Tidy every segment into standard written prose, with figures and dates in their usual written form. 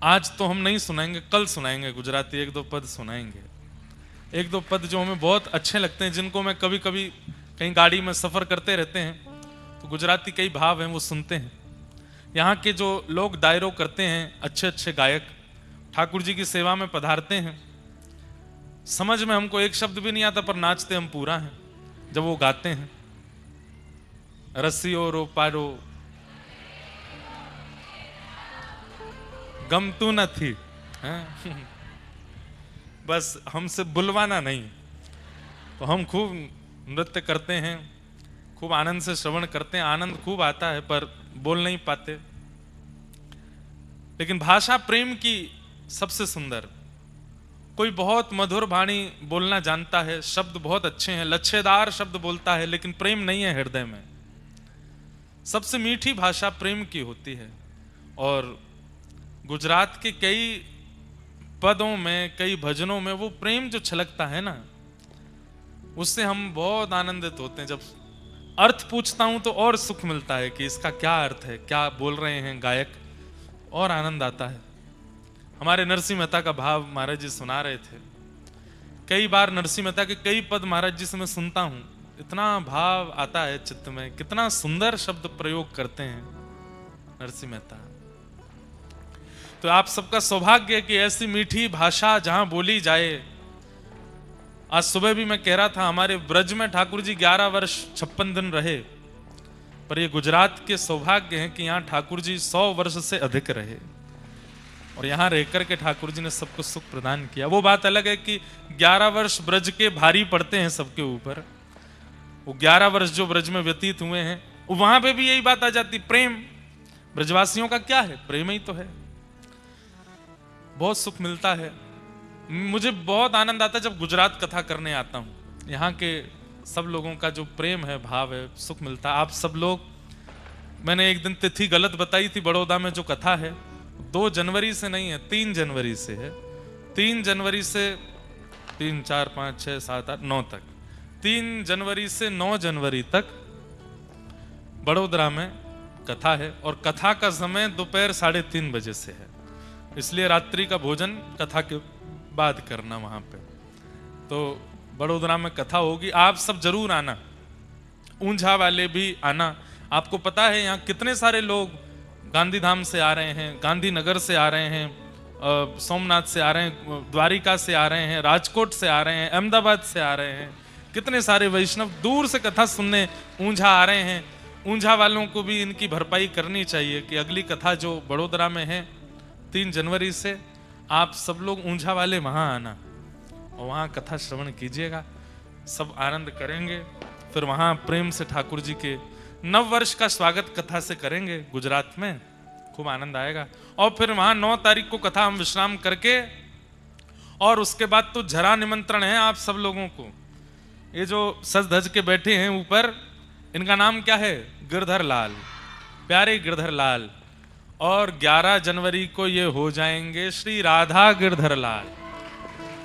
आज तो हम नहीं सुनाएंगे, कल सुनाएंगे गुजराती एक दो पद सुनाएंगे। एक दो पद जो हमें बहुत अच्छे लगते हैं, जिनको मैं कभी कभी कहीं गाड़ी में सफर करते रहते हैं तो गुजराती कई भाव हैं वो सुनते हैं। यहाँ के जो लोग डायरो करते हैं, अच्छे अच्छे गायक ठाकुर जी की सेवा में पधारते हैं, समझ में हमको एक शब्द भी नहीं आता पर नाचते हम पूरा हैं जब वो गाते हैं। रसियो रो पारो गमतू नहीं हैं? बस हमसे बुलवाना नहीं। तो हम खूब नृत्य करते हैं, खूब आनंद से श्रवण करते हैं, आनंद खूब आता है पर बोल नहीं पाते। लेकिन भाषा प्रेम की सबसे सुंदर, कोई बहुत मधुर वाणी बोलना जानता है, शब्द बहुत अच्छे हैं, लच्छेदार शब्द बोलता है, लेकिन प्रेम नहीं है हृदय में। सबसे मीठी भाषा प्रेम की होती है। और गुजरात के कई पदों में, कई भजनों में वो प्रेम जो छलकता है ना, उससे हम बहुत आनंदित होते हैं। जब अर्थ पूछता हूं तो और सुख मिलता है कि इसका क्या अर्थ है, क्या बोल रहे हैं गायक, और आनंद आता है। हमारे नरसिंह मेहता का भाव महाराज जी सुना रहे थे। कई बार नरसिंह मेहता के कई पद महाराज जी से मैं सुनता हूं, इतना भाव आता है चित्त में, कितना सुंदर शब्द प्रयोग करते हैं नरसिंह मेहता। तो आप सबका सौभाग्य है कि ऐसी मीठी भाषा जहां बोली जाए। आज सुबह भी मैं कह रहा था, हमारे ब्रज में ठाकुर जी 11 वर्ष 56 दिन रहे, पर ये गुजरात के सौभाग्य हैं कि यहाँ ठाकुर जी 100 वर्ष से अधिक रहे और यहाँ रहकर के ठाकुर जी ने सबको सुख प्रदान किया। वो बात अलग है कि 11 वर्ष ब्रज के भारी पड़ते हैं सबके ऊपर। वो 11 वर्ष जो ब्रज में व्यतीत हुए हैं, वहां पे भी यही बात आ जाती, प्रेम। ब्रजवासियों का क्या है, प्रेम ही तो है। बहुत सुख मिलता है। मुझे बहुत आनंद आता है जब गुजरात कथा करने आता हूं। यहाँ के सब लोगों का जो प्रेम है, भाव है, सुख मिलता है। आप सब लोग, मैंने एक दिन तिथि गलत बताई थी, बड़ौदा में जो कथा है 2 जनवरी से नहीं है, 3 जनवरी से है। 3 जनवरी से 3, 4, 5, 6, 7, 8, 9 तक, 3 जनवरी से 9 जनवरी तक बड़ोदरा में कथा है। और कथा का समय दोपहर 3:30 बजे से है, इसलिए रात्रि का भोजन कथा के बाद करना वहां पे। तो बड़ोदरा में कथा होगी, आप सब जरूर आना, ऊंझा वाले भी आना। आपको पता है यहाँ कितने सारे लोग गांधीधाम से आ रहे हैं, गांधीनगर से आ रहे हैं, सोमनाथ से आ रहे हैं, द्वारिका से आ रहे हैं, राजकोट से आ रहे हैं, अहमदाबाद से आ रहे हैं। कितने सारे वैष्णव दूर से कथा सुनने ऊंझा आ रहे हैं। ऊंझा वालों को भी इनकी भरपाई करनी चाहिए कि अगली कथा जो बड़ोदरा में है 3 जनवरी से, आप सब लोग ऊंझा वाले वहां आना और वहां कथा श्रवण कीजिएगा, सब आनंद करेंगे। फिर वहां प्रेम से ठाकुर जी के नव वर्ष का स्वागत कथा से करेंगे गुजरात में, खूब आनंद आएगा। और फिर वहां 9 तारीख को कथा हम विश्राम करके, और उसके बाद तो जरा निमंत्रण है आप सब लोगों को। ये जो सज धज के बैठे हैं ऊपर, इनका नाम क्या है, गिरधर लाल, प्यारे गिरधर लाल। और 11 जनवरी को ये हो जाएंगे श्री राधा गिरधर लाल।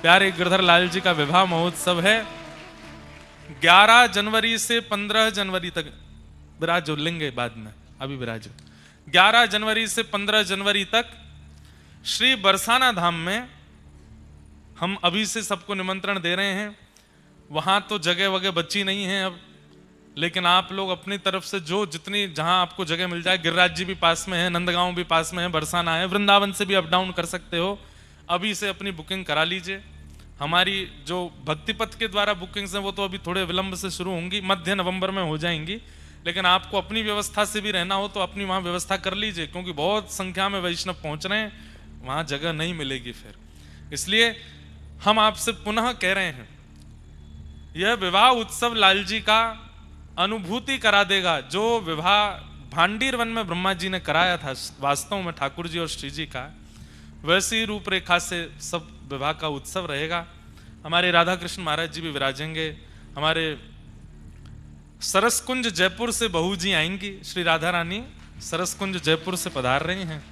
प्यारे गिरधर लाल जी का विवाह महोत्सव है 11 जनवरी से 15 जनवरी तक। विराजो, लेंगे बाद में, अभी विराजो। 11 जनवरी से 15 जनवरी तक श्री बरसाना धाम में हम अभी से सबको निमंत्रण दे रहे हैं। वहां तो जगह वगैरह बची नहीं है अब, लेकिन आप लोग अपनी तरफ से जो जितनी, जहां आपको जगह मिल जाए, गिरिराज जी भी पास में है, नंदगांव भी पास में है, बरसाना है, वृंदावन से भी अप डाउन कर सकते हो। अभी से अपनी बुकिंग करा लीजिए। हमारी जो भक्तिपथ के द्वारा बुकिंग्स हैं वो तो अभी थोड़े विलंब से शुरू होंगी, मध्य नवंबर में हो जाएंगी। लेकिन आपको अपनी व्यवस्था से भी रहना हो तो अपनी वहां व्यवस्था कर लीजिए, क्योंकि बहुत संख्या में वैष्णव पहुंच रहे हैं, वहां जगह नहीं मिलेगी फिर। इसलिए हम आपसे पुनः कह रहे हैं, यह विवाह उत्सव लाल जी का अनुभूति करा देगा। जो विवाह भांडीर वन में ब्रह्मा जी ने कराया था वास्तव में ठाकुर जी और श्री जी का, वैसी रूपरेखा से सब विवाह का उत्सव रहेगा। हमारे राधा कृष्ण महाराज जी भी विराजेंगे। हमारे सरसकुंज जयपुर से बहू जी आएंगी, श्री राधा रानी सरसकुंज जयपुर से पधार रही हैं।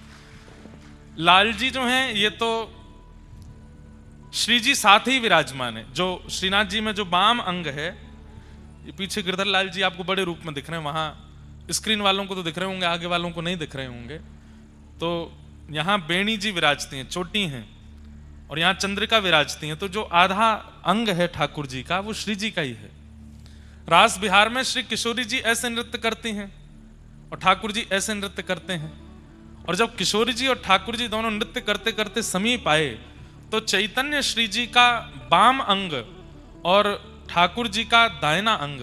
लाल जी जो हैं ये तो श्री जी साथ ही विराजमान है। जो श्रीनाथ जी में जो वाम अंग है, ये पीछे गिरधर लाल जी आपको बड़े रूप में दिख रहे हैं, वहां स्क्रीन वालों को तो दिख रहे होंगे, आगे वालों को नहीं दिख रहे होंगे। तो यहाँ बेणी जी विराजती हैं, चोटी हैं, और यहाँ चंद्रिका विराजती हैं। तो जो आधा अंग है ठाकुर जी का वो श्री जी का ही है। रास बिहार में श्री किशोरी जी ऐसे नृत्य करती हैं और ठाकुर जी ऐसे नृत्य करते हैं। और जब किशोरी जी और ठाकुर जी दोनों नृत्य करते करते समीप आए तो चैतन्य श्री जी का बाम अंग और ठाकुर जी का दाहिना अंग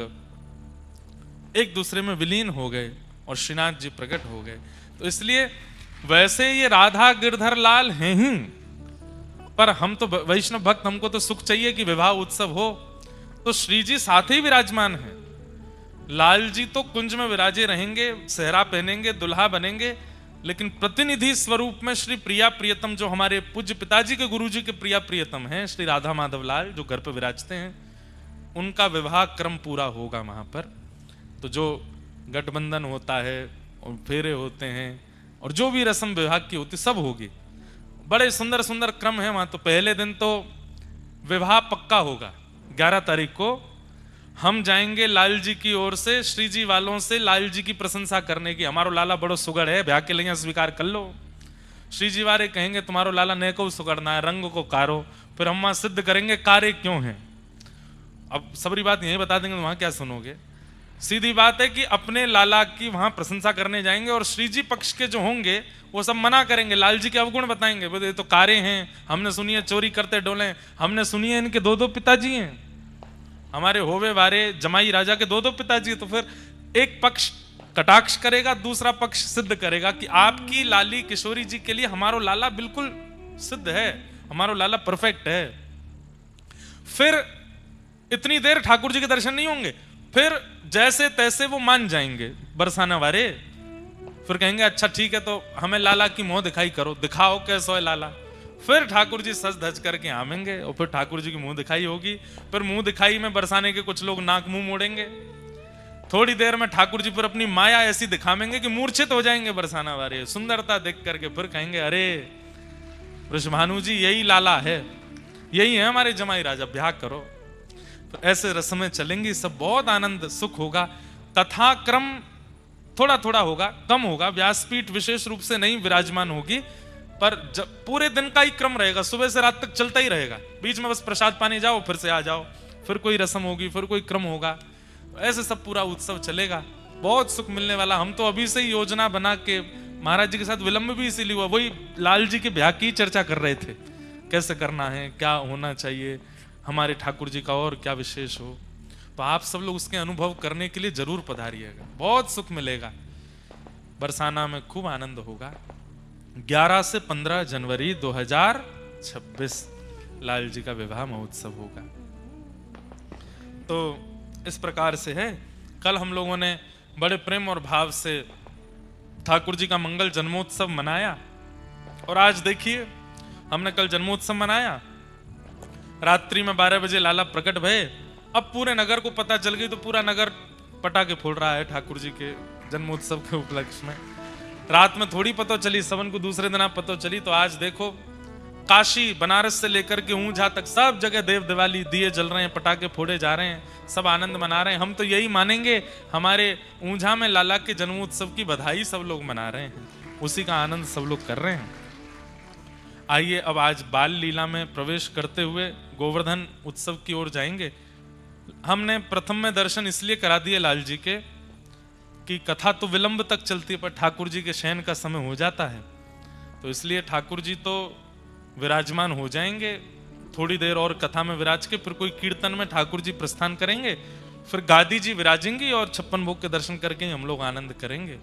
एक दूसरे में विलीन हो गए और श्रीनाथ जी प्रकट हो गए। तो इसलिए वैसे ये राधा गिरधर लाल हैं ही, पर हम तो वैष्णव भक्त, हमको तो सुख चाहिए कि विवाह उत्सव हो, तो श्री जी साथ ही विराजमान हैं। लाल जी तो कुंज में विराजे रहेंगे, सेहरा पहनेंगे, दुल्हा बनेंगे, लेकिन प्रतिनिधि स्वरूप में श्री प्रिया प्रियतम, जो हमारे पूज्य पिताजी के गुरुजी के प्रिया प्रियतम हैं, श्री राधा माधव लाल जो घर पर विराजते हैं, उनका विवाह क्रम पूरा होगा वहां पर। तो जो गठबंधन होता है और फेरे होते हैं और जो भी रस्म विवाह की होती सब होगी। बड़े सुंदर सुंदर क्रम है वहां। तो पहले दिन तो विवाह पक्का होगा, 11 तारीख को हम जाएंगे लाल जी की ओर से, श्री जी वालों से लाल जी की प्रशंसा करने की, हमारो लाला बड़ो सुगड़ है, ब्याह के लिए स्वीकार कर लो। श्री जी वाले कहेंगे तुम्हारो लाला ने को सुगड़ना है, रंग को कारो, फिर हम वहां सिद्ध करेंगे कार्य क्यों है। अब सबरी बात यही बता देंगे तो वहां क्या सुनोगे। सीधी बात है कि अपने लाला की वहां प्रशंसा करने जाएंगे और श्री जी पक्ष के जो होंगे वो सब मना करेंगे, लाल जी के अवगुण बताएंगे, बोले ये तो कारे हैं, हमने सुनी है चोरी करते डोले, हमने सुनी है इनके 2-2 पिताजी हैं, हमारे होवे वारे जमाई राजा के 2-2 पिताजी। तो फिर एक पक्ष कटाक्ष करेगा, दूसरा पक्ष सिद्ध करेगा कि आपकी लाली किशोरी जी के लिए हमारो लाला बिल्कुल सिद्ध है, हमारो लाला परफेक्ट है। फिर इतनी देर ठाकुर जी के दर्शन नहीं होंगे, फिर जैसे तैसे वो मान जाएंगे बरसाना वारे, फिर कहेंगे अच्छा ठीक है तो हमें लाला की मुंह दिखाई करो, दिखाओ कैसो है लाला। फिर ठाकुर जी सज धज करके आवेंगे और फिर ठाकुर जी की मुंह दिखाई होगी। फिर मुंह दिखाई में बरसाने के कुछ लोग नाक मुंह मोड़ेंगे। थोड़ी देर में ठाकुर जी पर अपनी माया ऐसी दिखावेंगे कि मूर्छित हो जाएंगे बरसाना वाले, सुंदरता देख करके फिर कहेंगे अरे वृषभानु जी यही लाला है, यही है हमारे जमाई राजा, ब्याह करो। तो ऐसे रस्में चलेंगी, सब बहुत आनंद सुख होगा। कथा क्रम थोड़ा थोड़ा होगा, कम होगा, व्यासपीठ विशेष रूप से नहीं विराजमान होगी, पर जब पूरे दिन का ही क्रम रहेगा, सुबह से रात तक चलता ही रहेगा। बीच में बस प्रसाद पानी जाओ, फिर से आ जाओ, फिर कोई रस्म होगी, फिर कोई क्रम होगा। तो ऐसे सब पूरा उत्सव चलेगा, बहुत सुख मिलने वाला। हम तो अभी से ही योजना बना के, महाराज जी के साथ विलंब भी इसीलिए हुआ, वही लाल जी के ब्याह की चर्चा कर रहे थे, कैसे करना है, क्या होना चाहिए, हमारे ठाकुर जी का और क्या विशेष हो। तो आप सब लोग उसके अनुभव करने के लिए जरूर पधारिएगा, बहुत सुख मिलेगा। बरसाना में खूब आनंद होगा। 11 से 15 जनवरी 2026 लाल जी का विवाह महोत्सव होगा। तो इस प्रकार से है। कल हम लोगों ने बड़े प्रेम और भाव से ठाकुर जी का मंगल जन्मोत्सव मनाया, और आज देखिए हमने कल जन्मोत्सव मनाया, रात्रि में 12 बजे लाला प्रकट भये। अब पूरे नगर को पता चल गई, तो पूरा नगर पटाखे फोड़ रहा है ठाकुर जी के जन्मोत्सव के उपलक्ष्य में। रात में थोड़ी पता चली, सबन को दूसरे दिन पता चली। तो आज देखो काशी बनारस से लेकर के ऊंझा तक सब जगह देव दिवाली दिए जल रहे हैं, पटाखे फोड़े जा रहे हैं, सब आनंद मना रहे हैं। हम तो यही मानेंगे, हमारे ऊंझा में लाला के जन्मोत्सव की बधाई सब लोग मना रहे हैं, उसी का आनंद सब लोग कर रहे हैं। आइए अब आज बाल लीला में प्रवेश करते हुए गोवर्धन उत्सव की ओर जाएंगे। हमने प्रथम में दर्शन इसलिए करा दिए लाल जी के कि कथा तो विलंब तक चलती है, पर ठाकुर जी के शयन का समय हो जाता है, तो इसलिए ठाकुर जी तो विराजमान हो जाएंगे थोड़ी देर और कथा में विराज के, फिर कोई कीर्तन में ठाकुर जी प्रस्थान करेंगे, फिर गादी जी विराजेंगी और 56 भोग के दर्शन करके हम लोग आनंद करेंगे।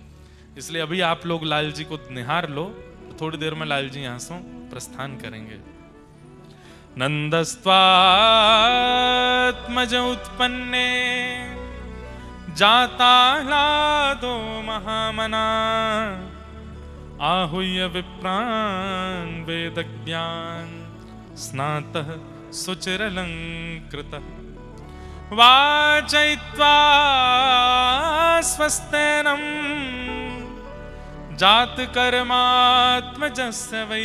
इसलिए अभी आप लोग लाल जी को निहार लो, तो थोड़ी देर में लाल जी यहां से प्रस्थान करेंगे। नंदस्त्वात्मज उत्पन्ने जाताह्लादो महामना आहूय विप्रान् वेदज्ञान स्नातः सुचिरलंकृतः वाचयित्वा स्वस्तेनं जातकर्मात्मजस्य वै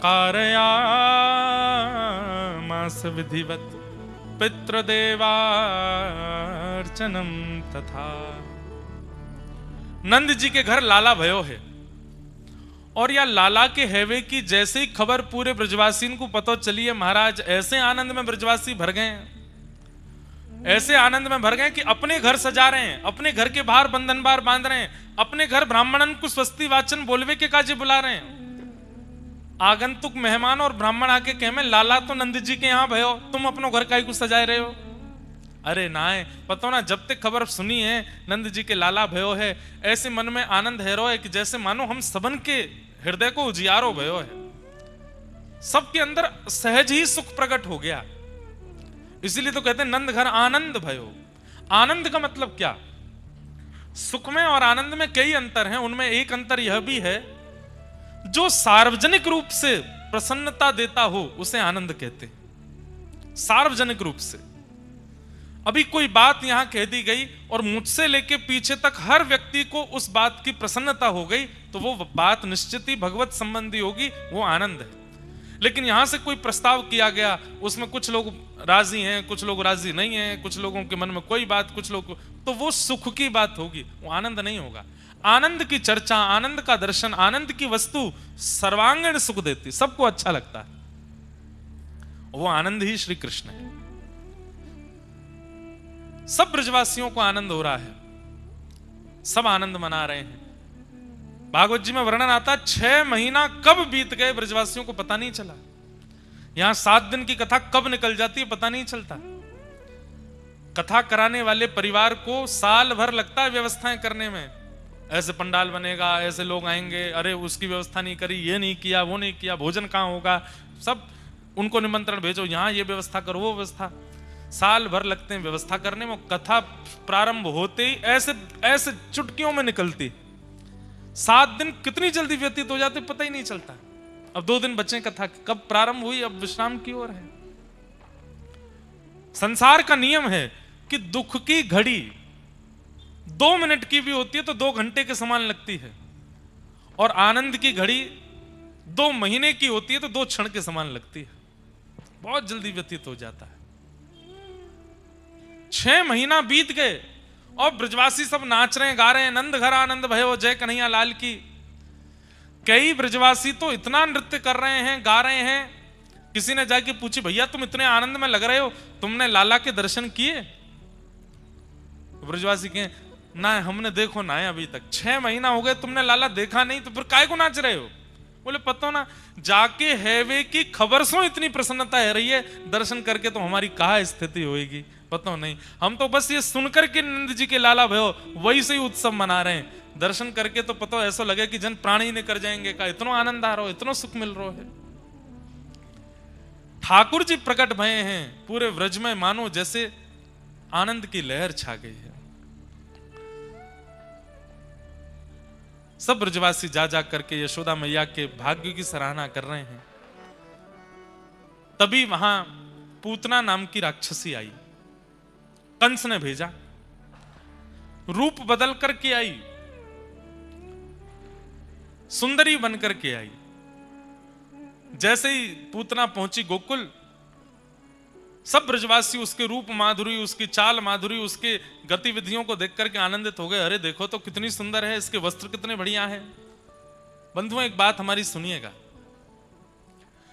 कारयामास विधिवत् पितृदेवार्चनम तथा। नंद जी के घर लाला भयो है और या लाला के हैवे की जैसे ही खबर पूरे ब्रजवासी को पता चली है, महाराज ऐसे आनंद में ब्रजवासी भर गए हैं, ऐसे आनंद में भर गए कि अपने घर सजा रहे हैं, अपने घर के बाहर बंधन बार बांध रहे हैं, अपने घर ब्राह्मणन को स्वस्ति वाचन बोलवे के काजे बुला रहे हैं। आगंतुक मेहमान और ब्राह्मण आके कहे में लाला तो नंद जी के यहाँ भयो, तुम अपनो घर काहे को सजाए रहे हो। अरे नाए पता ना, जब तक खबर सुनी है नंद जी के लाला भयो है, ऐसे मन में आनंद हैरो है कि जैसे मानो हम सबन के हृदय को उजियारो भयो है, सबके अंदर सहज ही सुख प्रकट हो गया। इसीलिए तो कहते हैं नंद घर आनंद भयो। आनंद का मतलब क्या? सुख में और आनंद में कई अंतर हैं, उनमें एक अंतर यह भी है, जो सार्वजनिक रूप से प्रसन्नता देता हो उसे आनंद कहते हैं। सार्वजनिक रूप से अभी कोई बात यहां कह दी गई और मुझसे लेके पीछे तक हर व्यक्ति को उस बात की प्रसन्नता हो गई, तो वो बात निश्चित ही भगवत संबंधी होगी, वो आनंद है। लेकिन यहां से कोई प्रस्ताव किया गया, उसमें कुछ लोग राजी हैं, कुछ लोग राजी नहीं हैं, कुछ लोगों के मन में कोई बात, कुछ लोग, तो वो सुख की बात होगी, वो आनंद नहीं होगा। आनंद की चर्चा, आनंद का दर्शन, आनंद की वस्तु सर्वांगीण सुख देती, सबको अच्छा लगता है, वो आनंद ही श्री कृष्ण है। सब ब्रजवासियों को आनंद हो रहा है, सब आनंद मना रहे हैं। भागवत जी में वर्णन आता, 6 महीना कब बीत गए ब्रजवासियों को पता नहीं चला। यहां 7 दिन की कथा कब निकल जाती है पता नहीं चलता। कथा कराने वाले परिवार को साल भर लगता है व्यवस्थाएं करने में, ऐसे पंडाल बनेगा, ऐसे लोग आएंगे, अरे उसकी व्यवस्था नहीं करी, ये नहीं किया, वो नहीं किया, भोजन कहां होगा, सब उनको निमंत्रण भेजो, यहां ये व्यवस्था करो, वो व्यवस्था, साल भर लगते हैं व्यवस्था करने में। कथा प्रारंभ होते ही ऐसे ऐसे चुटकियों में निकलती, 7 दिन कितनी जल्दी व्यतीत हो जाते पता ही नहीं चलता। अब 2 दिन बचे कथा, कब प्रारंभ हुई, अब विश्राम की ओर है। संसार का नियम है कि दुख की घड़ी 2 मिनट की भी होती है तो 2 घंटे के समान लगती है, और आनंद की घड़ी 2 महीने की होती है तो 2 क्षण के समान लगती है, बहुत जल्दी व्यतीत हो जाता है। 6 महीना बीत गए और ब्रजवासी सब नाच रहे हैं, गा रहे हैं, नंद घर आनंद भयो, जय कन्हैया लाल की। कई ब्रजवासी तो इतना नृत्य कर रहे हैं, गा रहे हैं, किसी ने जाके पूछी, भैया तुम इतने आनंद में लग रहे हो, तुमने लाला के दर्शन किए? ब्रजवासी कहे, ना हमने देखो ना है अभी तक, 6 महीना हो गए तुमने लाला देखा नहीं, तो फिर काय को नाच रहे हो? बोले पता ना, जाके हैवे की खबर सो इतनी प्रसन्नता है रही है, दर्शन करके तो हमारी कहा स्थिति होगी पता नहीं। हम तो बस ये सुनकर के नंद जी के लाला भयो वही से ही उत्सव मना रहे हैं, दर्शन करके तो पता ऐसा लगे कि जन प्राण ही निकल जाएंगे, का इतना आनंद आ रहा हो, इतना सुख मिल रहा है। ठाकुर जी प्रकट भये हैं पूरे व्रज में, मानो जैसे आनंद की लहर छा गई है। सब ब्रजवासी जा जा करके यशोदा मैया के भाग्य की सराहना कर रहे हैं। तभी वहां पूतना नाम की राक्षसी आई, कंस ने भेजा, रूप बदल करके आई, सुंदरी बनकर के आई। जैसे ही पूतना पहुंची गोकुल, सब ब्रजवासी उसके रूप माधुरी, उसकी चाल माधुरी, उसके गतिविधियों को देख करके आनंदित हो गए। अरे देखो तो कितनी सुंदर है, इसके वस्त्र कितने बढ़िया हैं। बंधुओं एक बात हमारी सुनिएगा,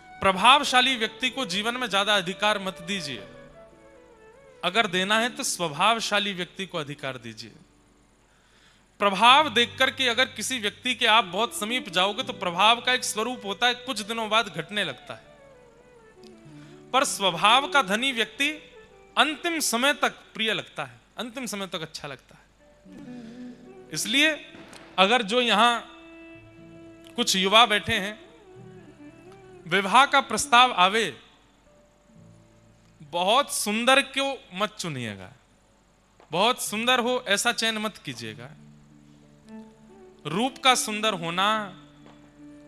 प्रभावशाली व्यक्ति को जीवन में ज्यादा अधिकार मत दीजिए, अगर देना है तो स्वभावशाली व्यक्ति को अधिकार दीजिए। प्रभाव देख करके अगर किसी व्यक्ति के आप बहुत समीप जाओगे तो प्रभाव का एक स्वरूप होता है, कुछ दिनों बाद घटने लगता है, पर स्वभाव का धनी व्यक्ति अंतिम समय तक प्रिय लगता है, अंतिम समय तक अच्छा लगता है। इसलिए अगर जो यहां कुछ युवा बैठे हैं, विवाह का प्रस्ताव आवे, बहुत सुंदर क्यों मत चुनिएगा, बहुत सुंदर हो ऐसा चयन मत कीजिएगा। रूप का सुंदर होना,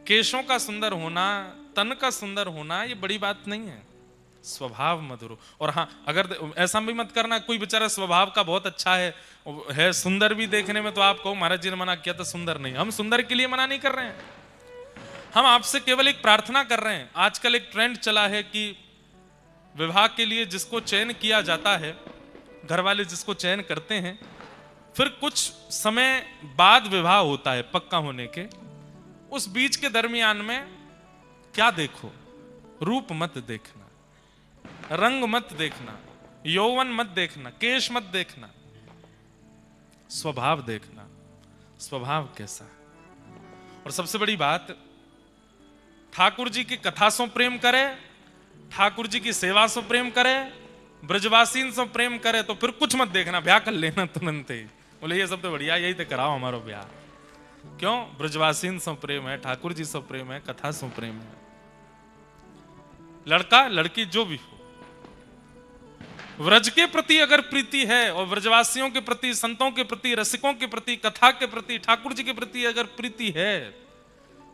केशों का सुंदर होना, तन का सुंदर होना ये बड़ी बात नहीं है, स्वभाव मधुर हो। और हाँ, अगर ऐसा भी मत करना कोई बेचारा स्वभाव का बहुत अच्छा है सुंदर भी देखने में, तो आप कहो महाराज जी ने मना किया था सुंदर नहीं। हम सुंदर के लिए मना नहीं कर रहे हैं, हम आपसे केवल एक प्रार्थना कर रहे हैं। आजकल एक ट्रेंड चला है कि विवाह के लिए जिसको चयन किया जाता है, घर वाले जिसको चयन करते हैं, फिर कुछ समय बाद विवाह होता है पक्का होने के, उस बीच के दरमियान में क्या देखो? रूप मत देखना, रंग मत देखना, यौवन मत देखना, केश मत देखना, स्वभाव देखना, स्वभाव कैसा है। और सबसे बड़ी बात, ठाकुर जी की कथा से प्रेम करे, ठाकुर जी की सेवा से प्रेम करे, ब्रजवासीन से प्रेम करे, तो फिर कुछ मत देखना, ब्याह कर लेना तुरंत ही। बोले ये सब तो बढ़िया, यही तो कराओ हमारा ब्याह। क्यों? ब्रजवासीन से प्रेम है, ठाकुर जी से प्रेम है, कथा से प्रेम है। लड़का लड़की जो भी हो, व्रज के प्रति अगर प्रीति है और ब्रजवासियों के प्रति, संतों के प्रति, रसिकों के प्रति, कथा के प्रति, ठाकुर जी के प्रति अगर प्रीति है,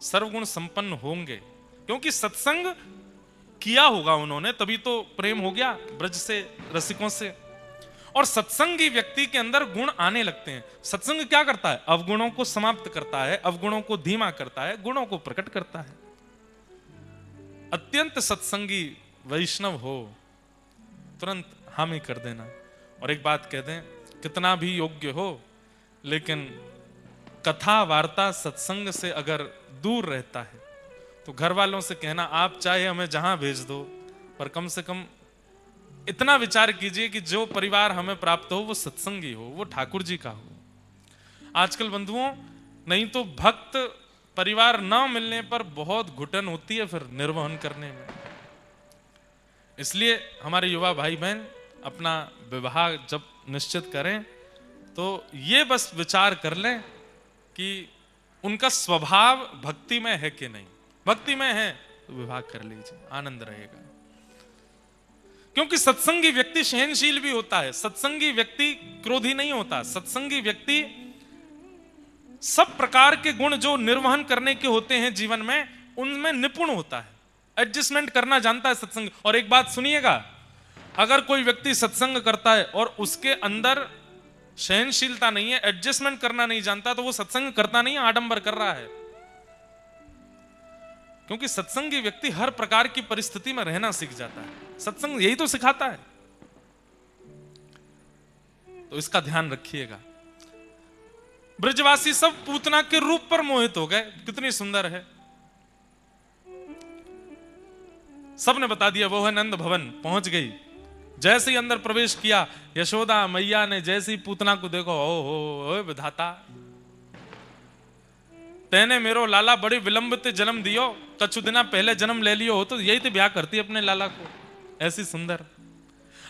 सर्वगुण संपन्न होंगे। क्योंकि सत्संग किया होगा उन्होंने, तभी तो प्रेम हो गया ब्रज से, रसिकों से। और सत्संगी व्यक्ति के अंदर गुण आने लगते हैं। सत्संग क्या करता है? अवगुणों को समाप्त करता है, अवगुणों को धीमा करता है, गुणों को प्रकट करता है। अत्यंत सत्संगी वैष्णव हो, तुरंत हामी कर देना। और एक बात कह दें, कितना भी योग्य हो, लेकिन कथा वार्ता सत्संग से अगर दूर रहता है तो घर वालों से कहना, आप चाहे हमें जहां भेज दो, पर कम से कम इतना विचार कीजिए कि जो परिवार हमें प्राप्त हो वो सत्संगी हो, वो ठाकुर जी का हो। आजकल बंधुओं, नहीं तो भक्त परिवार न मिलने पर बहुत घुटन होती है फिर निर्वहन करने में। इसलिए हमारे युवा भाई बहन अपना विवाह जब निश्चित करें तो ये बस विचार कर लें कि उनका स्वभाव भक्ति में है कि नहीं। भक्ति में है तो विवाह कर लीजिए, आनंद रहेगा। क्योंकि सत्संगी व्यक्ति सहनशील भी होता है, सत्संगी व्यक्ति क्रोधी नहीं होता, सत्संगी व्यक्ति सब प्रकार के गुण जो निर्वहन करने के होते हैं जीवन में, उनमें निपुण होता है, एडजस्टमेंट करना जानता है सत्संग। और एक बात सुनिएगा, अगर कोई व्यक्ति सत्संग करता है और उसके अंदर सहनशीलता नहीं है, एडजस्टमेंट करना नहीं जानता, तो वो सत्संग करता नहीं है, आडंबर कर रहा है। क्योंकि सत्संगी व्यक्ति हर प्रकार की परिस्थिति में रहना सीख जाता है, सत्संग यही तो सिखाता है। तो इसका ध्यान रखिएगा। ब्रजवासी सब पूतना के रूप पर मोहित हो गए, कितनी सुंदर है। सबने बता दिया वो है नंद भवन, पहुंच गई। जैसे ही अंदर प्रवेश किया, यशोदा मैया ने जैसे ही पूतना को देखो, ओ विधाता, तेने मेरो लाला बड़ी विलंब ते जन्म दियो, कछु दिना पहले जन्म ले लियो हो तो यही तो ब्याह करती अपने लाला को, ऐसी सुंदर।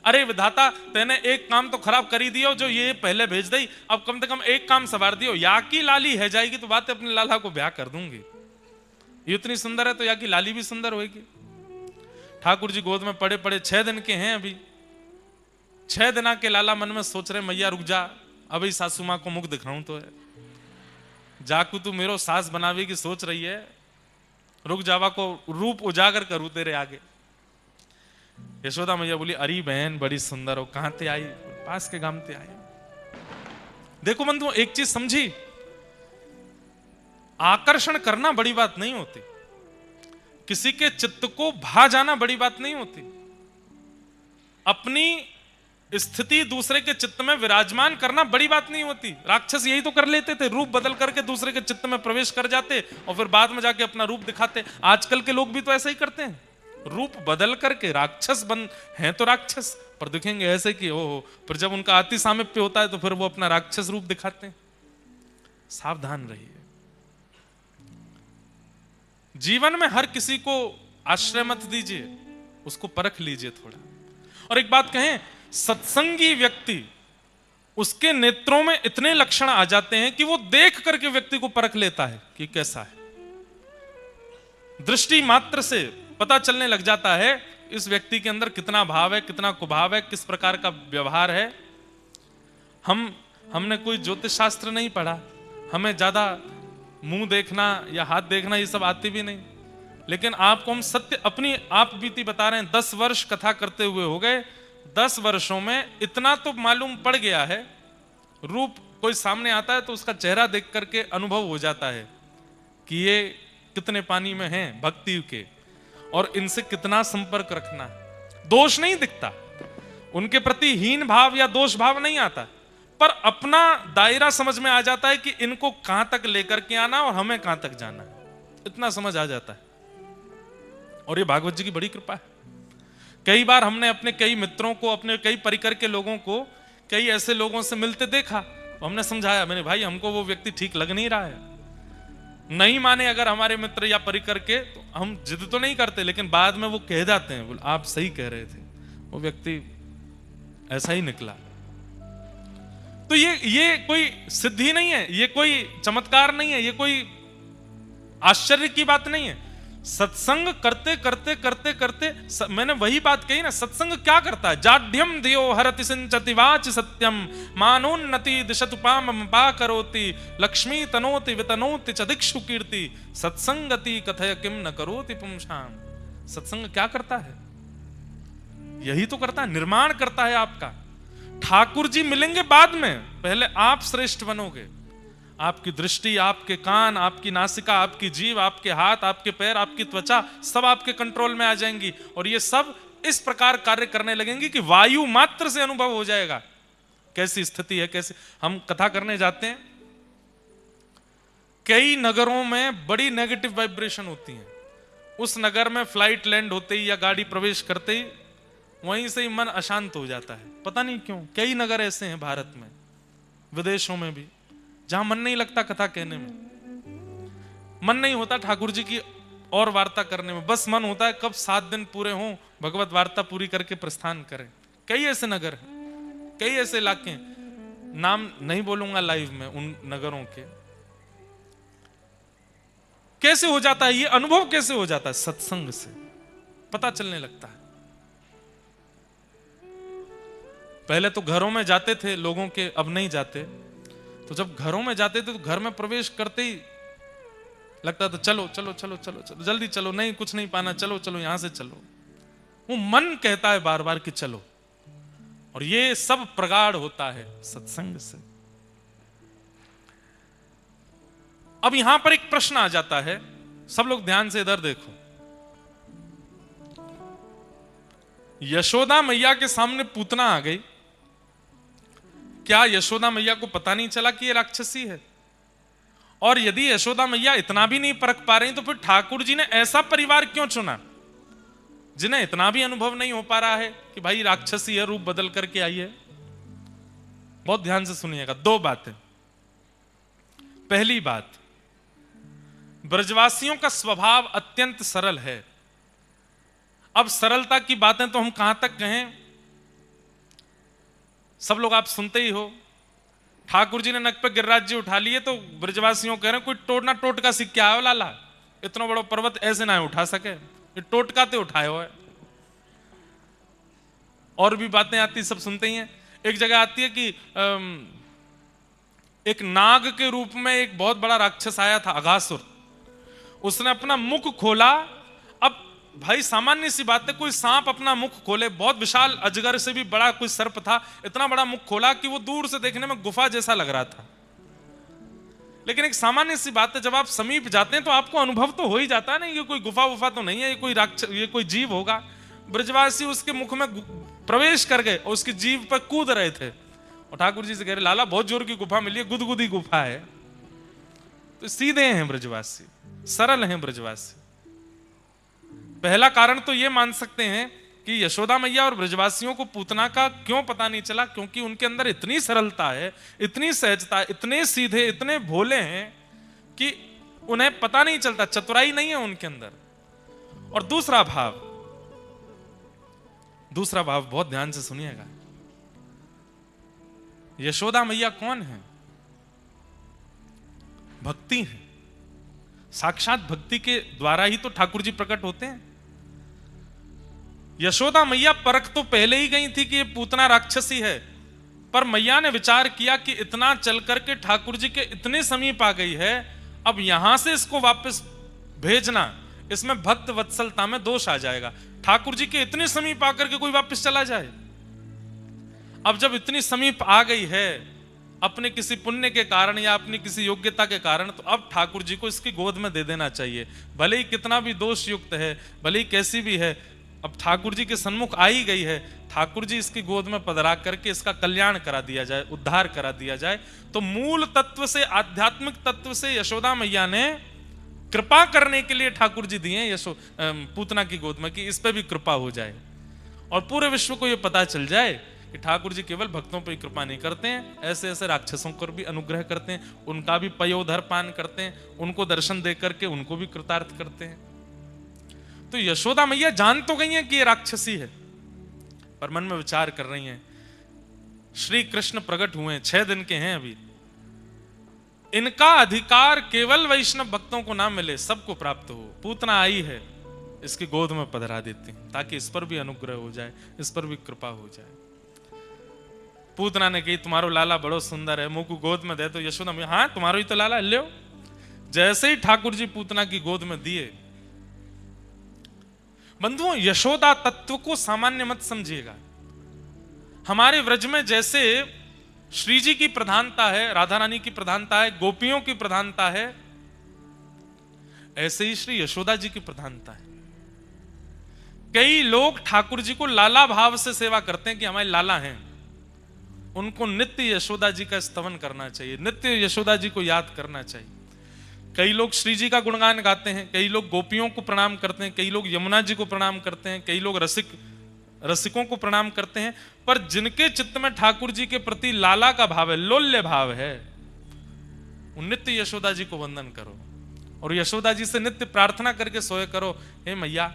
अरे विधाता, तेने एक काम तो खराब करी दियो जो ये पहले भेज दी, अब कम से कम एक काम सवार दियो, या की लाली है जाएगी तो बात अपने लाला को ब्याह कर दूंगी। ये इतनी सुंदर है तो या की लाली भी सुंदर होगी। ठाकुर जी गोद में पड़े पड़े 6 दिन के हैं अभी, 6 दिना के लाला मन में सोच रहे, मैया रुक जा, अभी सासू मां को मुख दिखाऊं तो है, जाकू तू मेरो सास बनावे की सोच रही है, रुक जावा को रूप उजागर करूं तेरे आगे। यशोदा मैया बोली, अरे बहन बड़ी सुंदर हो, कहां ते आई? पास के गांव ते आई। देखो बंधु, एक चीज समझी, आकर्षण करना बड़ी बात नहीं होती, किसी के चित्त को भा जाना बड़ी बात नहीं होती, अपनी स्थिति दूसरे के चित्त में विराजमान करना बड़ी बात नहीं होती। राक्षस यही तो कर लेते थे, रूप बदल करके दूसरे के चित्त में प्रवेश कर जाते और फिर बाद में जाके अपना रूप दिखाते। आजकल के लोग भी तो ऐसा ही करते हैं, रूप बदल करके राक्षस बन हैं तो राक्षस, पर दिखेंगे ऐसे कि ओहो, पर जब उनका अति सामीप्य होता है तो फिर वो अपना राक्षस रूप दिखाते हैं। सावधान रहिए। जीवन में हर किसी को आश्रय मत दीजिए, उसको परख लीजिए थोड़ा। और एक बात कहें, सत्संगी व्यक्ति, उसके नेत्रों में इतने लक्षण आ जाते हैं कि वो देख करके व्यक्ति को परख लेता है कि कैसा है। दृष्टि मात्र से पता चलने लग जाता है इस व्यक्ति के अंदर कितना भाव है, कितना कुभाव है, किस प्रकार का व्यवहार है। हमने कोई ज्योतिष शास्त्र नहीं पढ़ा, हमें ज्यादा मुंह देखना या हाथ देखना ये सब आती भी नहीं, लेकिन आपको हम सत्य अपनी आप बीती बता रहे हैं। 10 वर्ष कथा करते हुए हो गए, 10 वर्षों में इतना तो मालूम पड़ गया है, रूप कोई सामने आता है तो उसका चेहरा देख करके अनुभव हो जाता है कि ये कितने पानी में हैं भक्ति के, और इनसे कितना संपर्क रखना है। दोष नहीं दिखता, उनके प्रति हीन भाव या दोष भाव नहीं आता, पर अपना दायरा समझ में आ जाता है कि इनको कहां तक लेकर के आना और हमें कहां तक जाना है। इतना समझ आ जाता है। और ये भागवत जी की बड़ी कृपा है। कई बार हमने अपने कई मित्रों को, अपने कई परिकर के लोगों को कई ऐसे लोगों से मिलते देखा, तो हमने समझाया, मैंने भाई हमको वो व्यक्ति ठीक लग नहीं रहा है। नहीं माने अगर हमारे मित्र या परिकर के, तो हम जिद तो नहीं करते, लेकिन बाद में वो कह जाते हैं, बोल आप सही कह रहे थे, वो व्यक्ति ऐसा ही निकला। तो ये कोई सिद्धि नहीं है, ये कोई चमत्कार नहीं है, ये कोई आश्चर्य की बात नहीं है। सत्संग करते करते करते करते मैंने वही बात कही ना, सत्संग क्या करता है? जाड्यम धियो हरति सिंचति वाच सत्यम मानोन्नति दिशतुपाम पा करोति लक्ष्मी तनोति वितनोति च दिक्षु कीर्ति सत्संगति कथय किम न करोति पुंसाम। सत्संग क्या करता है? यही तो करता है, निर्माण करता है आपका। ठाकुर जी मिलेंगे बाद में, पहले आप श्रेष्ठ बनोगे। आपकी दृष्टि, आपके कान, आपकी नासिका, आपकी जीभ, आपके हाथ, आपके पैर, आपकी त्वचा, सब आपके कंट्रोल में आ जाएंगी और ये सब इस प्रकार कार्य करने लगेंगी कि वायु मात्र से अनुभव हो जाएगा कैसी स्थिति है। कैसे हम कथा करने जाते हैं, कई नगरों में बड़ी नेगेटिव वाइब्रेशन होती है। उस नगर में फ्लाइट लैंड होते ही या गाड़ी प्रवेश करते ही वहीं से ही मन अशांत हो जाता है, पता नहीं क्यों। कई नगर ऐसे हैं भारत में, विदेशों में भी, जहां मन नहीं लगता कथा कहने में, मन नहीं होता ठाकुर जी की और वार्ता करने में, बस मन होता है कब 7 दिन पूरे हों, भगवत वार्ता पूरी करके प्रस्थान करें। कई ऐसे नगर हैं, कई ऐसे इलाके हैं, नाम नहीं बोलूंगा लाइव में उन नगरों के। कैसे हो जाता है ये अनुभव? कैसे हो जाता है? सत्संग से पता चलने लगता है। पहले तो घरों में जाते थे लोगों के, अब नहीं जाते। तो जब घरों में जाते थे तो घर में प्रवेश करते ही लगता था चलो चलो चलो चलो चलो जल्दी चलो, नहीं कुछ नहीं पाना, चलो चलो यहां से चलो। वो मन कहता है बार बार कि चलो। और ये सब प्रगाढ़ होता है सत्संग से। अब यहां पर एक प्रश्न आ जाता है, सब लोग ध्यान से इधर देखो। यशोदा मैया के सामने पूतना आ गई, क्या यशोदा मैया को पता नहीं चला कि ये राक्षसी है? और यदि यशोदा मैया इतना भी नहीं परख पा रही तो फिर ठाकुर जी ने ऐसा परिवार क्यों चुना जिन्हें इतना भी अनुभव नहीं हो पा रहा है कि भाई राक्षसी है, रूप बदल करके आई है? बहुत ध्यान से सुनिएगा, 2 बातें। पहली बात, ब्रजवासियों का स्वभाव अत्यंत सरल है। अब सरलता की बातें तो हम कहां तक कहें, सब लोग आप सुनते ही हो। ठाकुर जी ने नक पे गिरिराज जी उठा लिए तो ब्रजवासियों कह रहे हैं कोई टोटना टोटका सीख के आयो लाला, इतना बड़ा पर्वत ऐसे ना उठा सके, ये टोटका ते उठाए हो है। और भी बातें आती, सब सुनते ही हैं। एक जगह आती है कि एक नाग के रूप में एक बहुत बड़ा राक्षस आया था, अघासुर। उसने अपना मुख खोला। अब भाई सामान्य सी बात है, कोई सांप अपना मुख खोले, बहुत विशाल अजगर से भी बड़ा कोई सर्प था, इतना बड़ा मुख खोला कि वो दूर से देखने में गुफा जैसा लग रहा था। लेकिन एक सामान्य सी बात है, जब आप समीप जाते हैं तो आपको अनुभव तो हो ही जाता है ना, ये कोई गुफा वुफा तो नहीं है, ये कोई राक्षस, ये कोई जीव होगा। ब्रजवासी उसके मुख में प्रवेश कर गए और उसकी जीभ पर कूद रहे थे और ठाकुर जी से कह रहे लाला बहुत जोर की गुफा मिली है, गुदगुदी गुफा है। तो सीधे हैं ब्रजवासी, सरल हैं ब्रजवासी। पहला कारण तो ये मान सकते हैं कि यशोदा मैया और ब्रजवासियों को पूतना का क्यों पता नहीं चला, क्योंकि उनके अंदर इतनी सरलता है, इतनी सहजता है, इतने सीधे, इतने भोले हैं कि उन्हें पता नहीं चलता, चतुराई नहीं है उनके अंदर। और दूसरा भाव बहुत ध्यान से सुनिएगा। यशोदा मैया कौन है? भक्ति है, साक्षात भक्ति के द्वारा ही तो ठाकुर जी प्रकट होते हैं। यशोदा मैया परख तो पहले ही गई थी कि ये पूतना राक्षसी है, पर मैया ने विचार किया कि इतना चल करके ठाकुर जी के इतने समीप आ गई है, अब यहां से इसको वापस भेजना, इसमें भक्त वत्सलता में दोष आ जाएगा। ठाकुर जी के इतने समीप आकर के कोई वापस चला जाए? अब जब इतनी समीप आ गई है अपने किसी पुण्य के कारण या अपनी किसी योग्यता के कारण, तो अब ठाकुर जी को इसकी गोद में दे देना चाहिए। भले ही कितना भी दोष युक्त है, भले ही कैसी भी है, अब ठाकुर जी के सन्मुख आ ही गई है, ठाकुर जी इसकी गोद में पधरा करके इसका कल्याण करा दिया जाए, उद्धार करा दिया जाए। तो मूल तत्व से, आध्यात्मिक तत्व से यशोदा मैया ने कृपा करने के लिए ठाकुर जी दिए पूतना की गोद में कि इस पे भी कृपा हो जाए और पूरे विश्व को यह पता चल जाए कि ठाकुर जी केवल भक्तों पर ही कृपा नहीं करते हैं, ऐसे ऐसे राक्षसों पर भी अनुग्रह करते हैं, उनका भी पयोधर पान करते हैं, उनको दर्शन दे करके उनको भी कृतार्थ करते हैं। तो यशोदा मैया जान तो गई हैं कि ये राक्षसी है, पर मन में विचार कर रही हैं, श्री कृष्ण प्रकट हुए 6 दिन के हैं अभी, इनका अधिकार केवल वैष्णव भक्तों को ना मिले, सबको प्राप्त हो। पूतना आई है, इसकी गोद में पधरा देती हैं ताकि इस पर भी अनुग्रह हो जाए, इस पर भी कृपा हो जाए। पूतना ने कही तुम्हारो लाला बड़ो सुंदर है, मुंह को गोद में दे। तो यशोदा मैया हाँ तुम्हारो ही तो लाला, ले। जैसे ही ठाकुर जी पूतना की गोद में दिए, बंधुओं यशोदा तत्व को सामान्य मत समझिएगा। हमारे व्रज में जैसे श्री जी की प्रधानता है, राधा रानी की प्रधानता है, गोपियों की प्रधानता है, ऐसे ही श्री यशोदा जी की प्रधानता है। कई लोग ठाकुर जी को लाला भाव से सेवा करते हैं कि हमारे लाला हैं, उनको नित्य यशोदा जी का स्तवन करना चाहिए, नित्य यशोदा जी को याद करना चाहिए। कई लोग श्री जी का गुणगान गाते हैं, कई लोग गोपियों को प्रणाम करते हैं, कई लोग यमुना जी को प्रणाम करते हैं, कई लोग रसिकों को प्रणाम करते हैं, पर जिनके चित्त में ठाकुर जी के प्रति लाला का भाव है, लोल्य भाव है, उन नित्य यशोदा जी को वंदन करो और यशोदा जी से नित्य प्रार्थना करके सोए करो, हे मैया